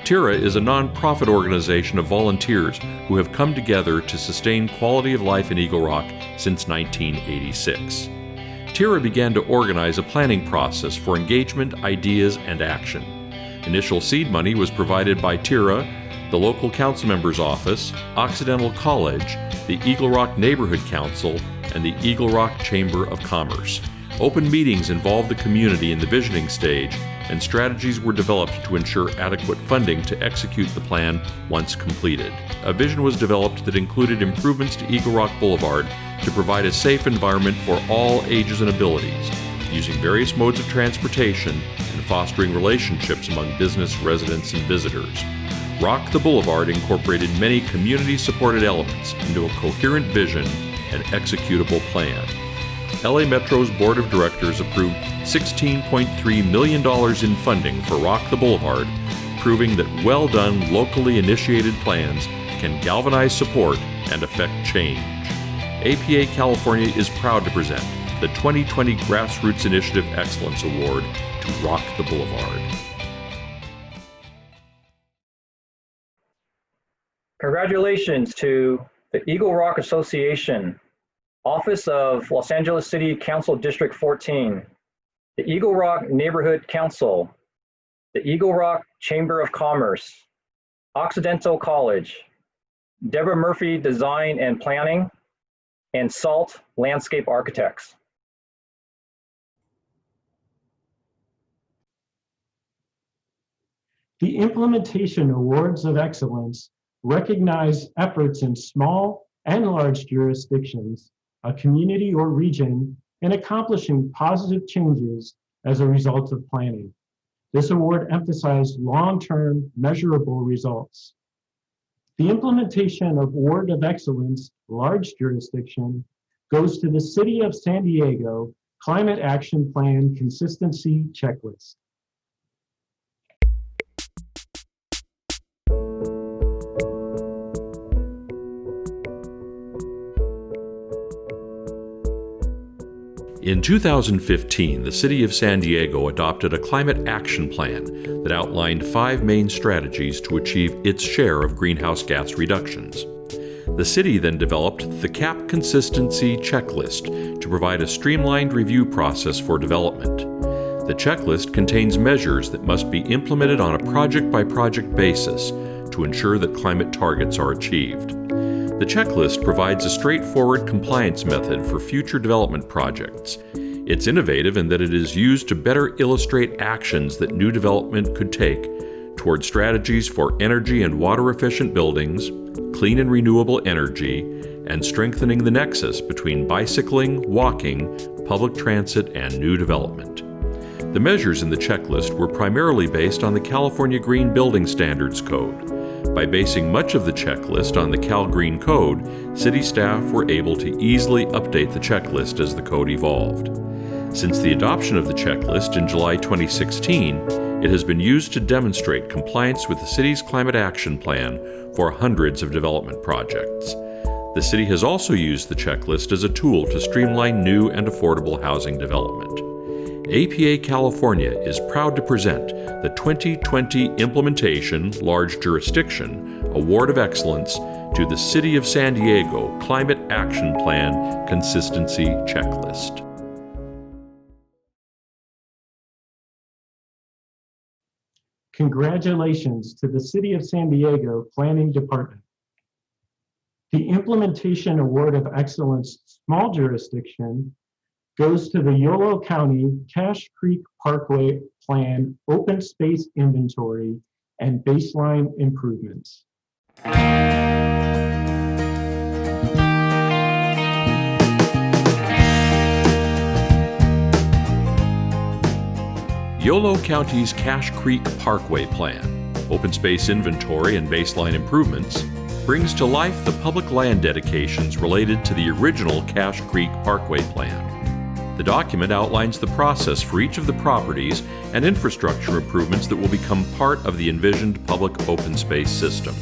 TIRA is a nonprofit organization of volunteers who have come together to sustain quality of life in Eagle Rock since 1986. TIRA began to organize a planning process for engagement, ideas, and action. Initial seed money was provided by TIRA, the local council member's office, Occidental College, the Eagle Rock Neighborhood Council, and the Eagle Rock Chamber of Commerce. Open meetings involved the community in the visioning stage, and strategies were developed to ensure adequate funding to execute the plan once completed. A vision was developed that included improvements to Eagle Rock Boulevard to provide a safe environment for all ages and abilities, using various modes of transportation and fostering relationships among business, residents, and visitors. Rock the Boulevard incorporated many community-supported elements into a coherent vision and executable plan. LA Metro's Board of Directors approved $16.3 million in funding for Rock the Boulevard, proving that well-done, locally initiated plans can galvanize support and affect change. APA California is proud to present the 2020 Grassroots Initiative Excellence Award to Rock the Boulevard. Congratulations to the Eagle Rock Association, Office of Los Angeles City Council District 14, the Eagle Rock Neighborhood Council, the Eagle Rock Chamber of Commerce, Occidental College, Deborah Murphy Design and Planning, and SALT Landscape Architects. The Implementation Awards of Excellence recognize efforts in small and large jurisdictions, a community or region, in accomplishing positive changes as a result of planning. This award emphasized long-term measurable results. The Implementation Award of Excellence, large jurisdiction, goes to the City of San Diego Climate Action Plan Consistency Checklist. In 2015, the City of San Diego adopted a climate action plan that outlined 5 main strategies to achieve its share of greenhouse gas reductions. The city then developed the CAP Consistency Checklist to provide a streamlined review process for development. The checklist contains measures that must be implemented on a project-by-project basis to ensure that climate targets are achieved. The checklist provides a straightforward compliance method for future development projects. It's innovative in that it is used to better illustrate actions that new development could take toward strategies for energy and water-efficient buildings, clean and renewable energy, and strengthening the nexus between bicycling, walking, public transit, and new development. The measures in the checklist were primarily based on the California Green Building Standards Code. By basing much of the checklist on the Cal Green Code, city staff were able to easily update the checklist as the code evolved. Since the adoption of the checklist in July 2016, it has been used to demonstrate compliance with the city's climate action plan for hundreds of development projects. The city has also used the checklist as a tool to streamline new and affordable housing development. APA California is proud to present the 2020 Implementation Large Jurisdiction Award of Excellence to the City of San Diego Climate Action Plan Consistency Checklist. Congratulations to the City of San Diego Planning Department. The Implementation Award of Excellence Small Jurisdiction goes to the Yolo County Cache Creek Parkway Plan Open Space Inventory and Baseline Improvements. Yolo County's Cache Creek Parkway Plan, Open Space Inventory and Baseline Improvements, brings to life the public land dedications related to the original Cache Creek Parkway Plan. The document outlines the process for each of the properties and infrastructure improvements that will become part of the envisioned public open space system.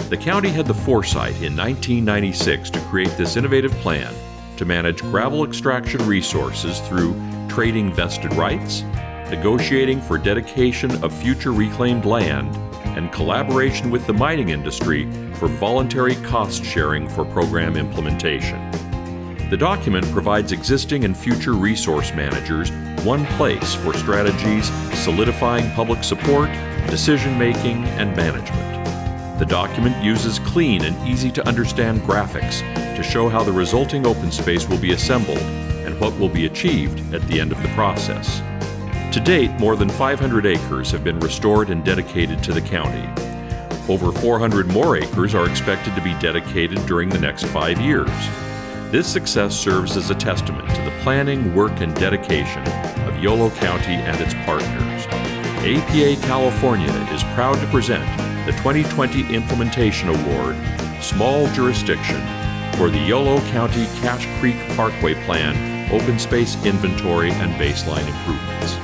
The county had the foresight in 1996 to create this innovative plan to manage gravel extraction resources through trading vested rights, negotiating for dedication of future reclaimed land, and collaboration with the mining industry for voluntary cost sharing for program implementation. The document provides existing and future resource managers one place for strategies solidifying public support, decision-making, and management. The document uses clean and easy-to-understand graphics to show how the resulting open space will be assembled and what will be achieved at the end of the process. To date, more than 500 acres have been restored and dedicated to the county. Over 400 more acres are expected to be dedicated during the next 5 years. This success serves as a testament to the planning, work, and dedication of Yolo County and its partners. APA California is proud to present the 2020 Implementation Award, Small Jurisdiction, for the Yolo County Cache Creek Parkway Plan, Open Space Inventory, and Baseline Improvements.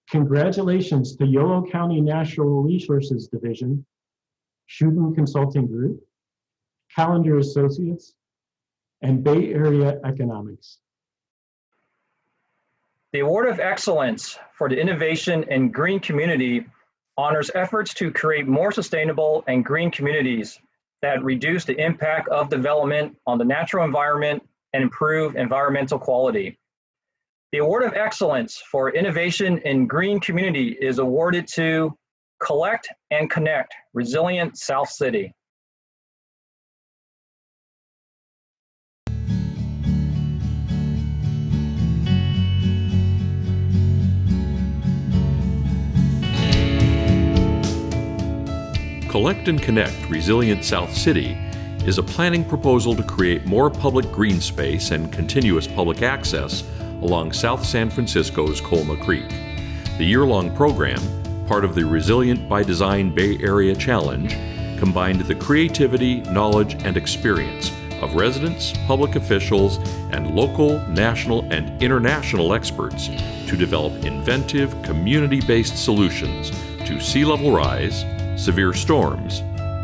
Congratulations to Yolo County Natural Resources Division, Shuden Consulting Group, Calendar Associates, and Bay Area Economics. The Award of Excellence for the Innovation in Green Community honors efforts to create more sustainable and green communities that reduce the impact of development on the natural environment and improve environmental quality. The Award of Excellence for Innovation in Green Community is awarded to Collect and Connect Resilient South City. Collect and Connect Resilient South City is a planning proposal to create more public green space and continuous public access along South San Francisco's Colma Creek. The year-long program, part of the Resilient by Design Bay Area Challenge, combined the creativity, knowledge, and experience of residents, public officials, and local, national, and international experts to develop inventive, community-based solutions to sea level rise, severe storms,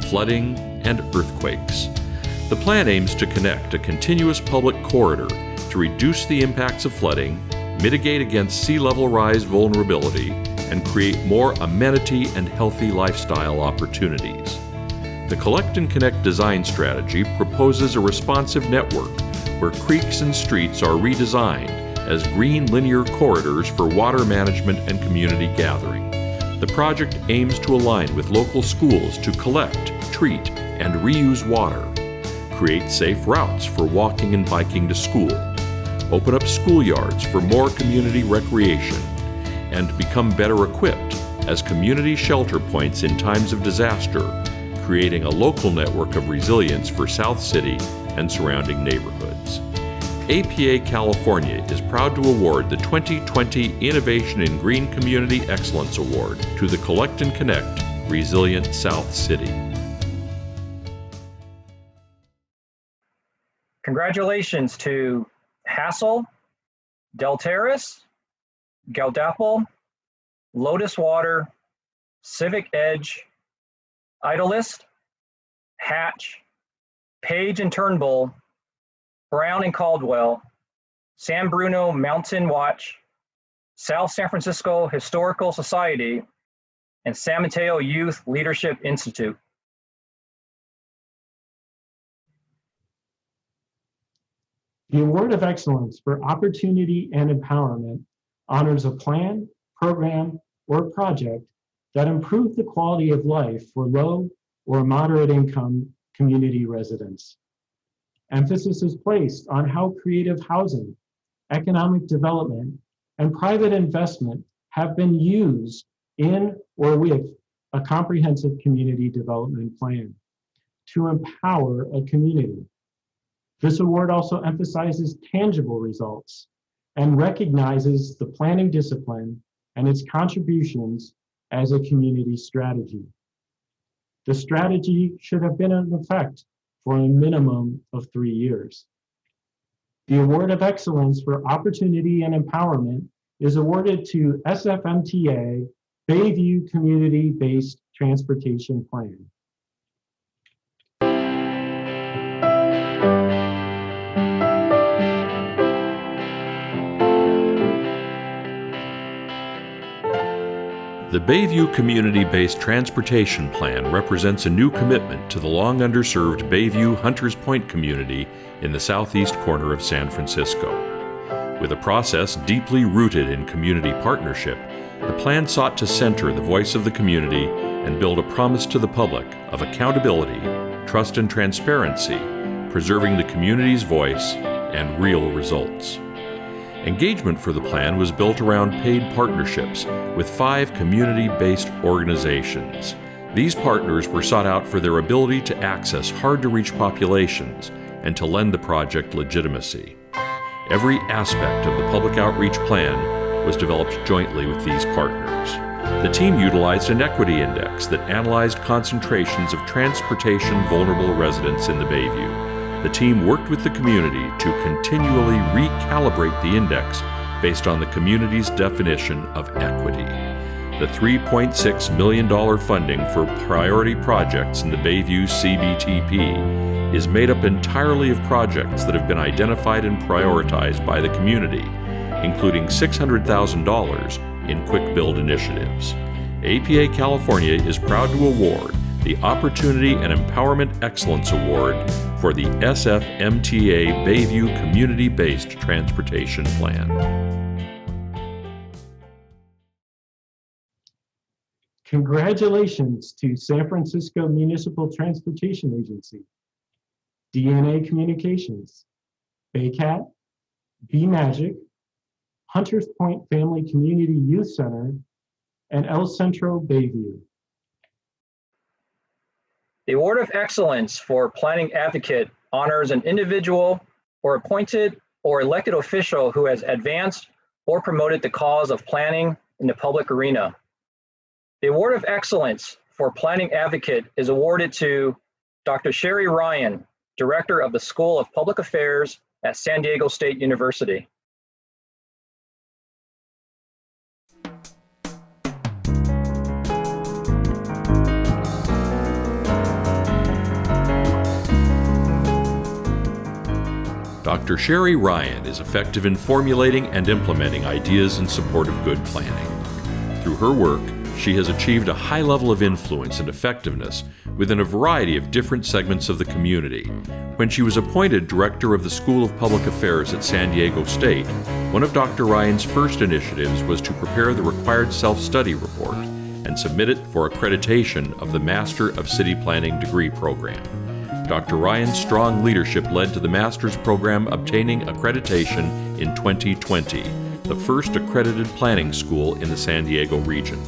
flooding, and earthquakes. The plan aims to connect a continuous public corridor to reduce the impacts of flooding, mitigate against sea level rise vulnerability, and create more amenity and healthy lifestyle opportunities. The Collect and Connect design strategy proposes a responsive network where creeks and streets are redesigned as green linear corridors for water management and community gathering. The project aims to align with local schools to collect, treat, and reuse water, create safe routes for walking and biking to school, open up schoolyards for more community recreation, and become better equipped as community shelter points in times of disaster, creating a local network of resilience for South City and surrounding neighborhoods. APA California is proud to award the 2020 Innovation in Green Community Excellence Award to the Collect and Connect Resilient South City. Congratulations to Hassel, Del Terrace, Galdapple, Lotus Water, Civic Edge, Idolist, Hatch, Page and Turnbull, Brown and Caldwell, San Bruno Mountain Watch, South San Francisco Historical Society, and San Mateo Youth Leadership Institute. The Award of Excellence for Opportunity and Empowerment honors a plan, program, or project that improve the quality of life for low or moderate income community residents. Emphasis is placed on how creative housing, economic development, and private investment have been used in or with a comprehensive community development plan to empower a community. This award also emphasizes tangible results and recognizes the planning discipline and its contributions as a community strategy. The strategy should have been in effect for a minimum of 3 years. The Award of Excellence for Opportunity and Empowerment is awarded to SFMTA Bayview Community-Based Transportation Plan. The Bayview Community-Based Transportation Plan represents a new commitment to the long underserved Bayview Hunters Point community in the southeast corner of San Francisco. With a process deeply rooted in community partnership, the plan sought to center the voice of the community and build a promise to the public of accountability, trust and transparency, preserving the community's voice and real results. Engagement for the plan was built around paid partnerships with 5 community-based organizations. These partners were sought out for their ability to access hard-to-reach populations and to lend the project legitimacy. Every aspect of the public outreach plan was developed jointly with these partners. The team utilized an equity index that analyzed concentrations of transportation vulnerable residents in the Bayview. The team worked with the community to continually recalibrate the index based on the community's definition of equity. The $3.6 million funding for priority projects in the Bayview CBTP is made up entirely of projects that have been identified and prioritized by the community, including $600,000 in quick build initiatives. APA California is proud to award the Opportunity and Empowerment Excellence Award for the SFMTA Bayview Community-Based Transportation Plan. Congratulations to San Francisco Municipal Transportation Agency, DNA Communications, Baycat, B-Magic, Hunters Point Family Community Youth Center, and El Centro Bayview. The Award of Excellence for Planning Advocate honors an individual or appointed or elected official who has advanced or promoted the cause of planning in the public arena. The Award of Excellence for Planning Advocate is awarded to Dr. Sherry Ryan, Director of the School of Public Affairs at San Diego State University. Dr. Sherry Ryan is effective in formulating and implementing ideas in support of good planning. Through her work, she has achieved a high level of influence and effectiveness within a variety of different segments of the community. When she was appointed Director of the School of Public Affairs at San Diego State, one of Dr. Ryan's first initiatives was to prepare the required self-study report and submit it for accreditation of the Master of City Planning degree program. Dr. Ryan's strong leadership led to the master's program obtaining accreditation in 2020, the first accredited planning school in the San Diego region.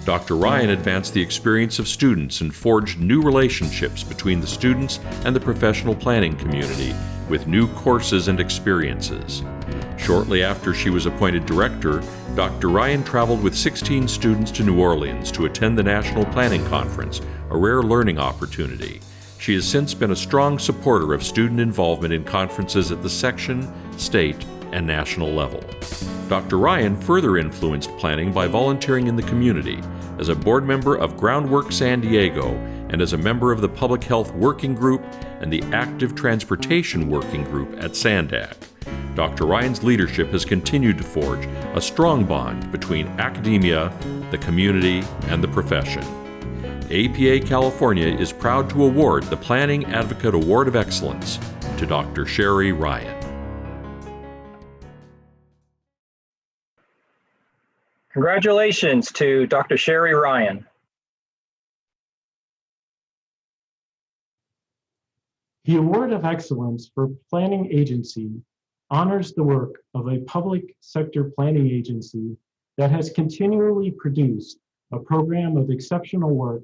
Dr. Ryan advanced the experience of students and forged new relationships between the students and the professional planning community with new courses and experiences. Shortly after she was appointed director, Dr. Ryan traveled with 16 students to New Orleans to attend the National Planning Conference, a rare learning opportunity. She has since been a strong supporter of student involvement in conferences at the section, state, and national level. Dr. Ryan further influenced planning by volunteering in the community as a board member of Groundwork San Diego and as a member of the Public Health Working Group and the Active Transportation Working Group at SANDAG. Dr. Ryan's leadership has continued to forge a strong bond between academia, the community, and the profession. APA California is proud to award the Planning Advocate Award of Excellence to Dr. Sherry Ryan. Congratulations to Dr. Sherry Ryan. The Award of Excellence for Planning Agency honors the work of a public sector planning agency that has continually produced a program of exceptional work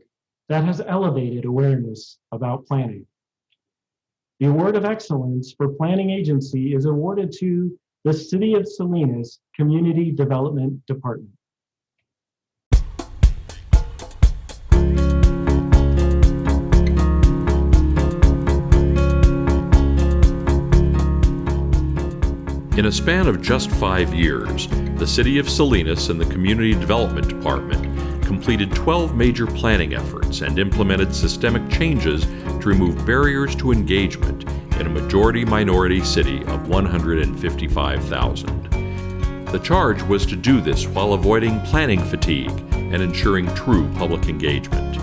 that has elevated awareness about planning. The Award of Excellence for Planning Agency is awarded to the City of Salinas Community Development Department. In a span of just 5 years, the City of Salinas and the Community Development Department completed 12 major planning efforts and implemented systemic changes to remove barriers to engagement in a majority-minority city of 155,000. The charge was to do this while avoiding planning fatigue and ensuring true public engagement.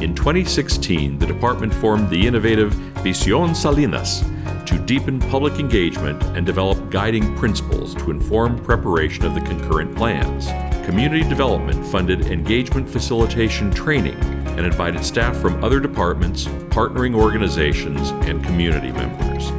In 2016, the department formed the innovative Visión Salinas to deepen public engagement and develop guiding principles to inform preparation of the concurrent plans. Community development funded engagement facilitation training and invited staff from other departments, partnering organizations, and community members.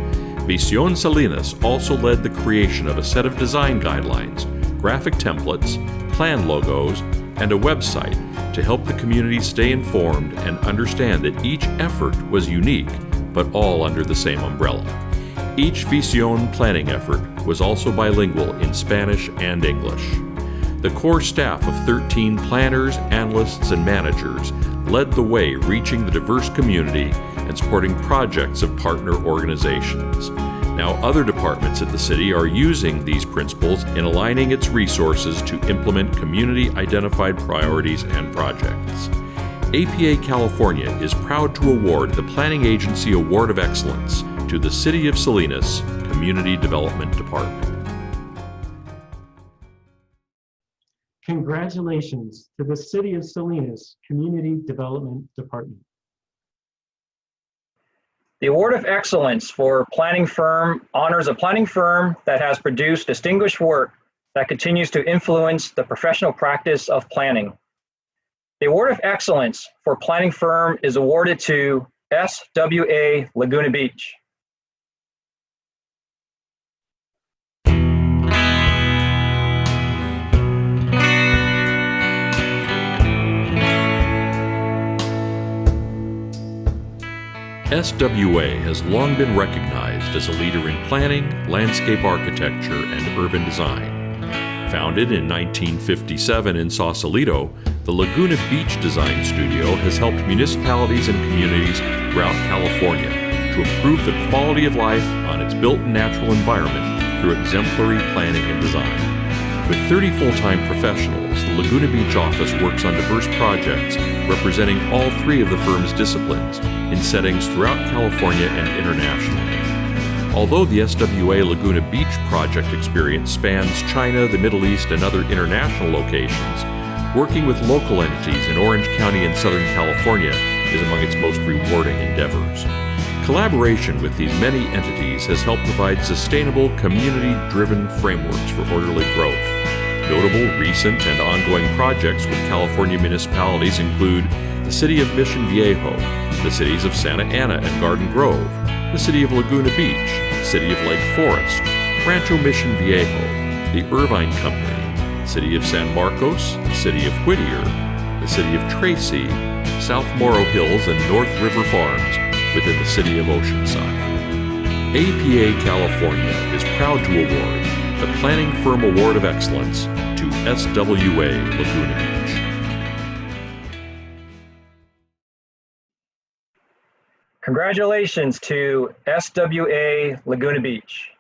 Visión Salinas also led the creation of a set of design guidelines, graphic templates, plan logos, and a website to help the community stay informed and understand that each effort was unique, but all under the same umbrella. Each Visión planning effort was also bilingual in Spanish and English. The core staff of 13 planners, analysts, and managers led the way, reaching the diverse community and supporting projects of partner organizations. Now other departments at the city are using these principles in aligning its resources to implement community-identified priorities and projects. APA California is proud to award the Planning Agency Award of Excellence to the City of Salinas Community Development Department. Congratulations to the City of Salinas Community Development Department. The Award of Excellence for Planning Firm honors a planning firm that has produced distinguished work that continues to influence the professional practice of planning. The Award of Excellence for Planning Firm is awarded to SWA Laguna Beach. SWA has long been recognized as a leader in planning, landscape architecture, and urban design. Founded in 1957 in Sausalito, the Laguna Beach Design Studio has helped municipalities and communities throughout California to improve the quality of life on its built natural environment through exemplary planning and design. With 30 full-time professionals, the Laguna Beach office works on diverse projects representing all three of the firm's disciplines in settings throughout California and internationally. Although the SWA Laguna Beach project experience spans China, the Middle East, and other international locations, working with local entities in Orange County and Southern California is among its most rewarding endeavors. Collaboration with these many entities has helped provide sustainable, community-driven frameworks for orderly growth. Notable recent and ongoing projects with California municipalities include the City of Mission Viejo, the cities of Santa Ana and Garden Grove, the City of Laguna Beach, City of Lake Forest, Rancho Mission Viejo, the Irvine Company, City of San Marcos, the City of Whittier, the City of Tracy, South Morro Hills, and North River Farms within the City of Oceanside. APA California is proud to award the Planning Firm Award of Excellence to SWA Laguna Beach. Congratulations to SWA Laguna Beach.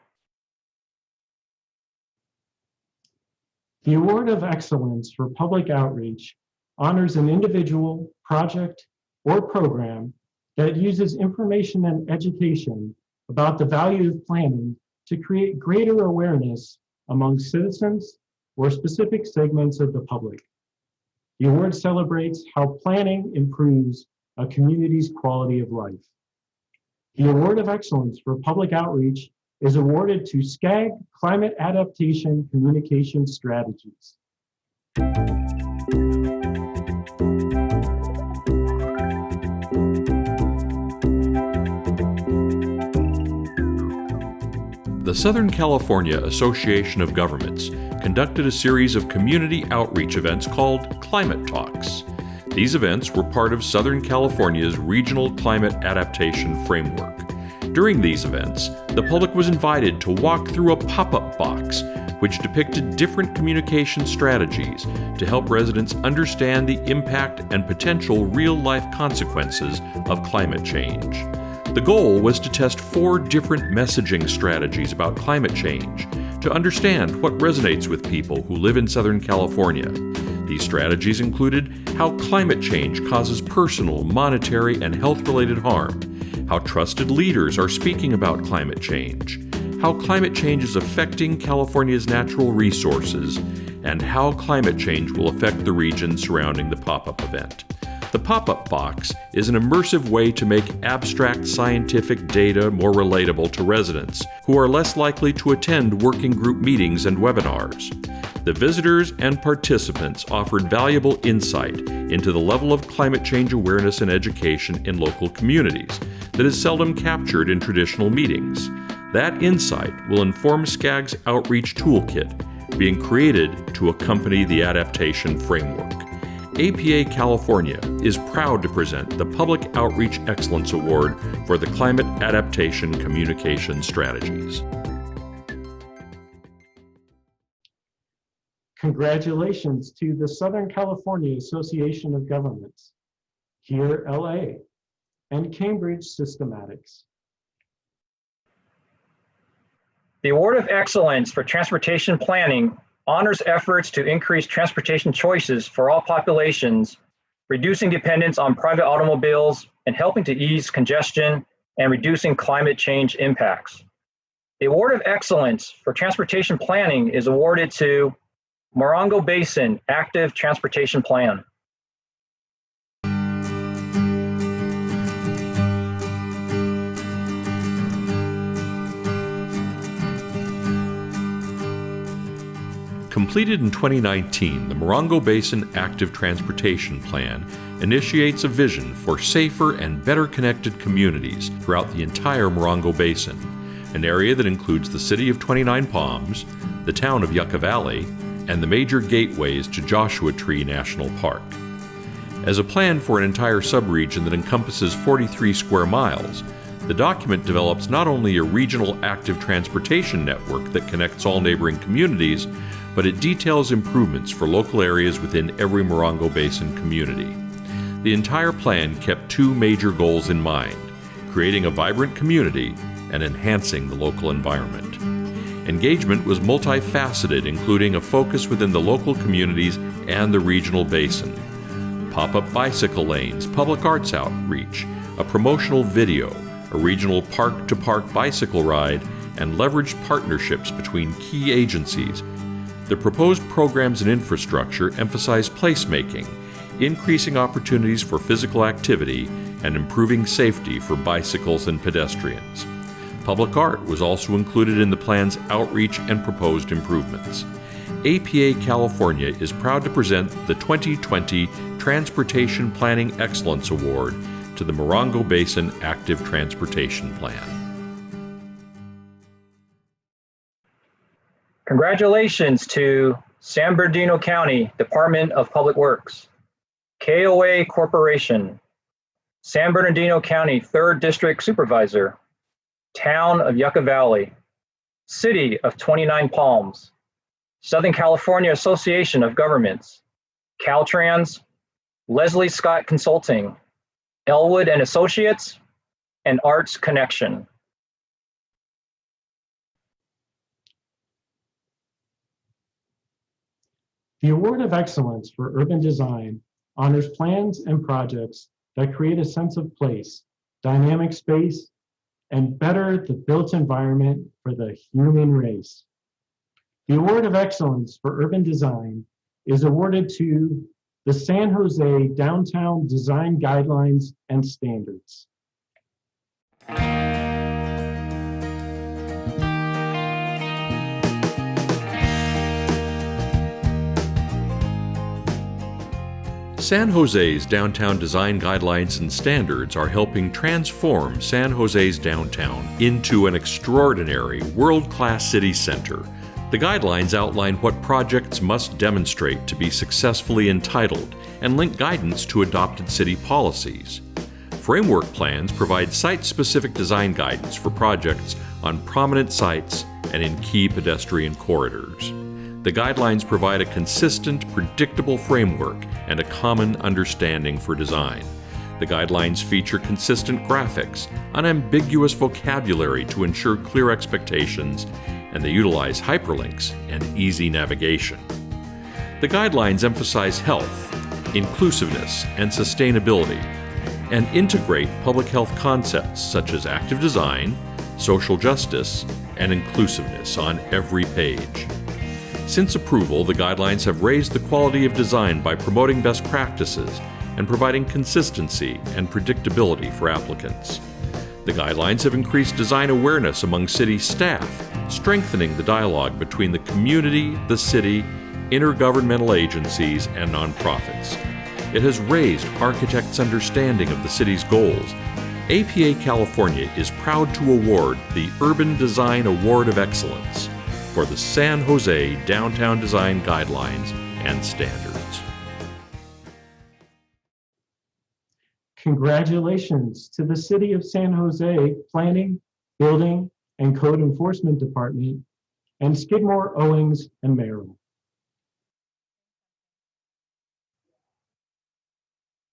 The Award of Excellence for Public Outreach honors an individual, project, or program that uses information and education about the value of planning to create greater awareness among citizens or specific segments of the public. The award celebrates how planning improves a community's quality of life. The Award of Excellence for Public Outreach is awarded to SCAG Climate Adaptation Communication Strategies. The Southern California Association of Governments conducted a series of community outreach events called Climate Talks. These events were part of Southern California's Regional Climate Adaptation Framework. During these events, the public was invited to walk through a pop-up box which depicted different communication strategies to help residents understand the impact and potential real-life consequences of climate change. The goal was to test 4 different messaging strategies about climate change to understand what resonates with people who live in Southern California. These strategies included how climate change causes personal, monetary, and health-related harm, how trusted leaders are speaking about climate change, how climate change is affecting California's natural resources, and how climate change will affect the region surrounding the pop-up event. The pop-up box is an immersive way to make abstract scientific data more relatable to residents who are less likely to attend working group meetings and webinars. The visitors and participants offered valuable insight into the level of climate change awareness and education in local communities that is seldom captured in traditional meetings. That insight will inform SCAG's outreach toolkit, being created to accompany the adaptation framework. APA California is proud to present the Public Outreach Excellence Award for the Climate Adaptation Communication Strategies. Congratulations to the Southern California Association of Governments, here LA, and Cambridge Systematics. The Award of Excellence for Transportation Planning honors efforts to increase transportation choices for all populations, reducing dependence on private automobiles, and helping to ease congestion and reducing climate change impacts. The Award of Excellence for Transportation Planning is awarded to Morongo Basin Active Transportation Plan. Completed in 2019, the Morongo Basin Active Transportation Plan initiates a vision for safer and better connected communities throughout the entire Morongo Basin, an area that includes the city of 29 Palms, the town of Yucca Valley, and the major gateways to Joshua Tree National Park. As a plan for an entire subregion that encompasses 43 square miles, the document develops not only a regional active transportation network that connects all neighboring communities, but it details improvements for local areas within every Morongo Basin community. The entire plan kept 2 major goals in mind: creating a vibrant community and enhancing the local environment. Engagement was multifaceted, including a focus within the local communities and the regional basin. Pop-up bicycle lanes, public arts outreach, a promotional video, a regional park-to-park bicycle ride, and leveraged partnerships between key agencies. The proposed programs and infrastructure emphasize placemaking, increasing opportunities for physical activity, and improving safety for bicycles and pedestrians. Public art was also included in the plan's outreach and proposed improvements. APA California is proud to present the 2020 Transportation Planning Excellence Award to the Morongo Basin Active Transportation Plan. Congratulations to San Bernardino County Department of Public Works, KOA Corporation, San Bernardino County 3rd District Supervisor, Town of Yucca Valley, City of 29 Palms, Southern California Association of Governments, Caltrans, Leslie Scott Consulting, Elwood and Associates, and Arts Connection. The Award of Excellence for Urban Design honors plans and projects that create a sense of place, dynamic space, and better the built environment for the human race. The Award of Excellence for Urban Design is awarded to the San Jose Downtown Design Guidelines and Standards. San Jose's downtown design guidelines and standards are helping transform San Jose's downtown into an extraordinary world-class city center. The guidelines outline what projects must demonstrate to be successfully entitled and link guidance to adopted city policies. Framework plans provide site-specific design guidance for projects on prominent sites and in key pedestrian corridors. The guidelines provide a consistent, predictable framework and a common understanding for design. The guidelines feature consistent graphics, unambiguous vocabulary to ensure clear expectations, and they utilize hyperlinks and easy navigation. The guidelines emphasize health, inclusiveness, and sustainability, and integrate public health concepts such as active design, social justice, and inclusiveness on every page. Since approval, the guidelines have raised the quality of design by promoting best practices and providing consistency and predictability for applicants. The guidelines have increased design awareness among city staff, strengthening the dialogue between the community, the city, intergovernmental agencies, and nonprofits. It has raised architects' understanding of the city's goals. APA California is proud to award the Urban Design Award of Excellence for the San Jose Downtown Design Guidelines and Standards. Congratulations to the City of San Jose Planning, Building, and Code Enforcement Department, and Skidmore, Owings, and Merrill.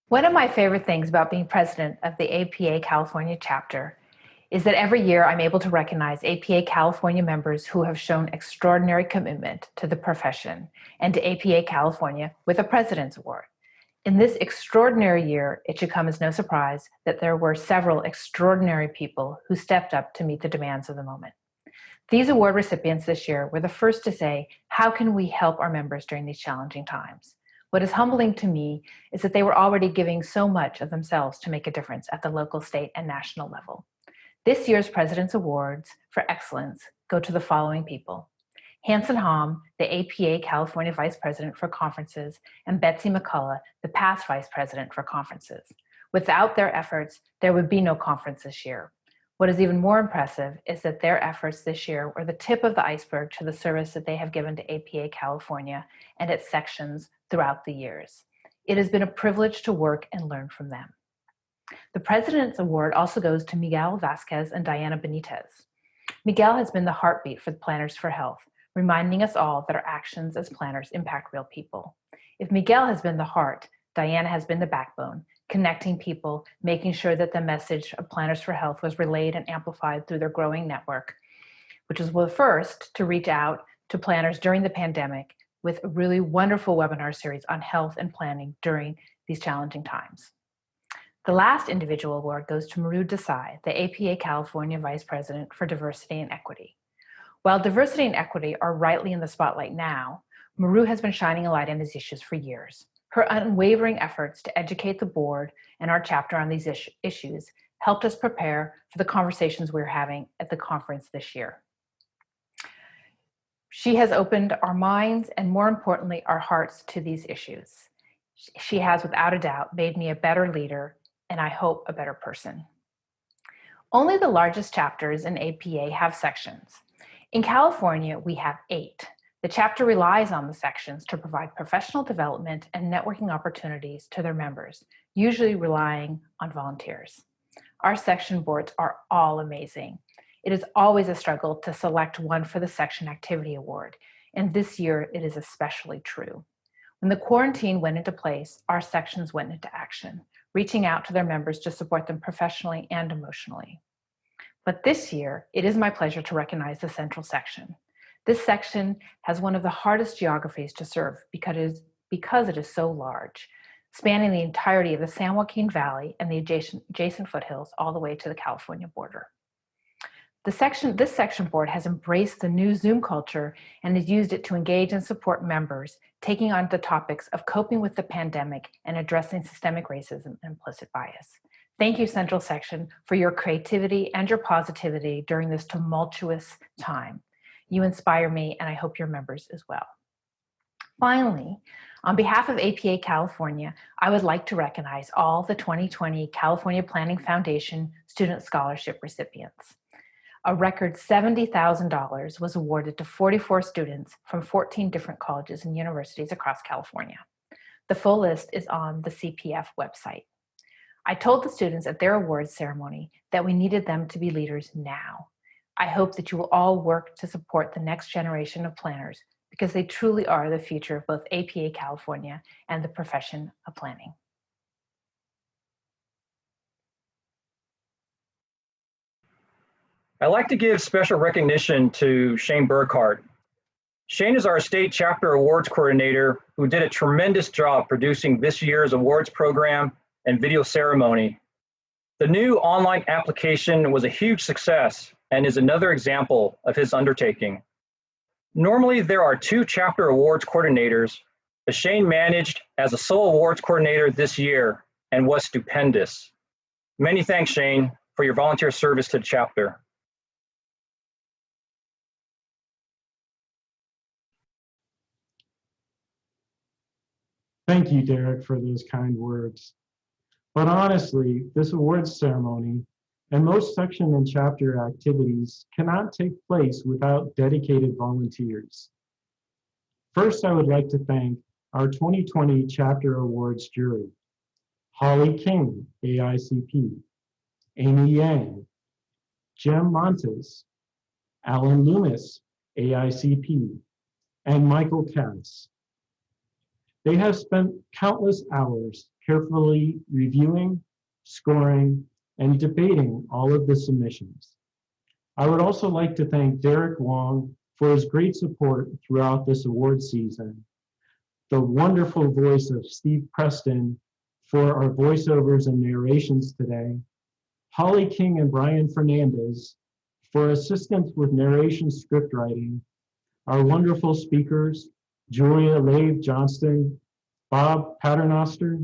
One of my favorite things about being president of the APA California chapter is that every year I'm able to recognize APA California members who have shown extraordinary commitment to the profession and to APA California with a President's Award. In this extraordinary year, it should come as no surprise that there were several extraordinary people who stepped up to meet the demands of the moment. These award recipients this year were the first to say, how can we help our members during these challenging times? What is humbling to me is that they were already giving so much of themselves to make a difference at the local, state, and national level. This year's President's Awards for Excellence go to the following people: Hanson Hom, the APA California Vice President for Conferences, and Betsy McCullough, the past Vice President for Conferences. Without their efforts, there would be no conference this year. What is even more impressive is that their efforts this year were the tip of the iceberg to the service that they have given to APA California and its sections throughout the years. It has been a privilege to work and learn from them. The President's Award also goes to Miguel Vasquez and Diana Benitez. Miguel has been the heartbeat for the Planners for Health, reminding us all that our actions as planners impact real people. If Miguel has been the heart, Diana has been the backbone, connecting people, making sure that the message of Planners for Health was relayed and amplified through their growing network, which was the first to reach out to planners during the pandemic with a really wonderful webinar series on health and planning during these challenging times. The last individual award goes to Marv Desai, the APA California Vice President for Diversity and Equity. While diversity and equity are rightly in the spotlight now, Marv has been shining a light on these issues for years. Her unwavering efforts to educate the board and our chapter on these issues helped us prepare for the conversations we're having at the conference this year. She has opened our minds and, more importantly, our hearts to these issues. She has, without a doubt, made me a better leader and, I hope, a better person. Only the largest chapters in APA have sections. In California, we have 8. The chapter relies on the sections to provide professional development and networking opportunities to their members, usually relying on volunteers. Our section boards are all amazing. It is always a struggle to select one for the Section Activity Award, and this year it is especially true. When the quarantine went into place, our sections went into action, reaching out to their members to support them professionally and emotionally. But this year, it is my pleasure to recognize the Central Section. This section has one of the hardest geographies to serve because it is so large, spanning the entirety of the San Joaquin Valley and the adjacent foothills all the way to the California border. This section board has embraced the new Zoom culture and has used it to engage and support members, taking on the topics of coping with the pandemic and addressing systemic racism and implicit bias. Thank you, Central Section, for your creativity and your positivity during this tumultuous time. You inspire me, and I hope your members as well. Finally, On behalf of APA California, I would like to recognize all the 2020 California Planning Foundation Student Scholarship recipients. A record $70,000 was awarded to 44 students from 14 different colleges and universities across California. The full list is on the CPF website. I told the students at their awards ceremony that we needed them to be leaders now. I hope that you will all work to support the next generation of planners because they truly are the future of both APA California and the profession of planning. I'd like to give special recognition to Shane Burkhart. Shane is our state chapter awards coordinator who did a tremendous job producing this year's awards program and video ceremony. The new online application was a huge success and is another example of his undertaking. Normally, there are 2 chapter awards coordinators, but Shane managed as a sole awards coordinator this year and was stupendous. Many thanks, Shane, for your volunteer service to the chapter. Thank you, Derek, for those kind words. But honestly, this awards ceremony and most section and chapter activities cannot take place without dedicated volunteers. First, I would like to thank our 2020 Chapter Awards jury, Holly King, AICP, Amy Yang, Jem Montes, Alan Loomis, AICP, and Michael Katz. They have spent countless hours carefully reviewing, scoring, and debating all of the submissions. I would also like to thank Derek Wong for his great support throughout this award season, the wonderful voice of Steve Preston for our voiceovers and narrations today, Holly King and Brian Fernandez for assistance with narration script writing, our wonderful speakers, Julia Lave Johnston, Bob Paternoster,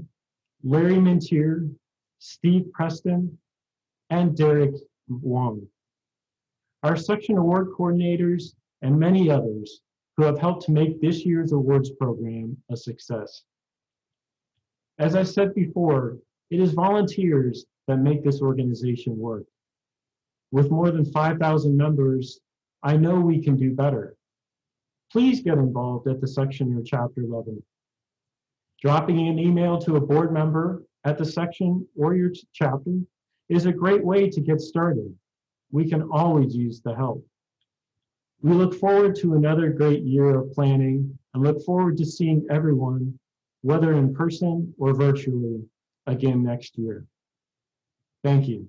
Larry Mintier, Steve Preston, and Derek Wong. Our section award coordinators and many others who have helped to make this year's awards program a success. As I said before, it is volunteers that make this organization work. With more than 5,000 members, I know we can do better. Please get involved at the section or chapter level. Dropping an email to a board member at the section or your chapter is a great way to get started. We can always use the help. We look forward to another great year of planning and look forward to seeing everyone, whether in person or virtually, again next year. Thank you.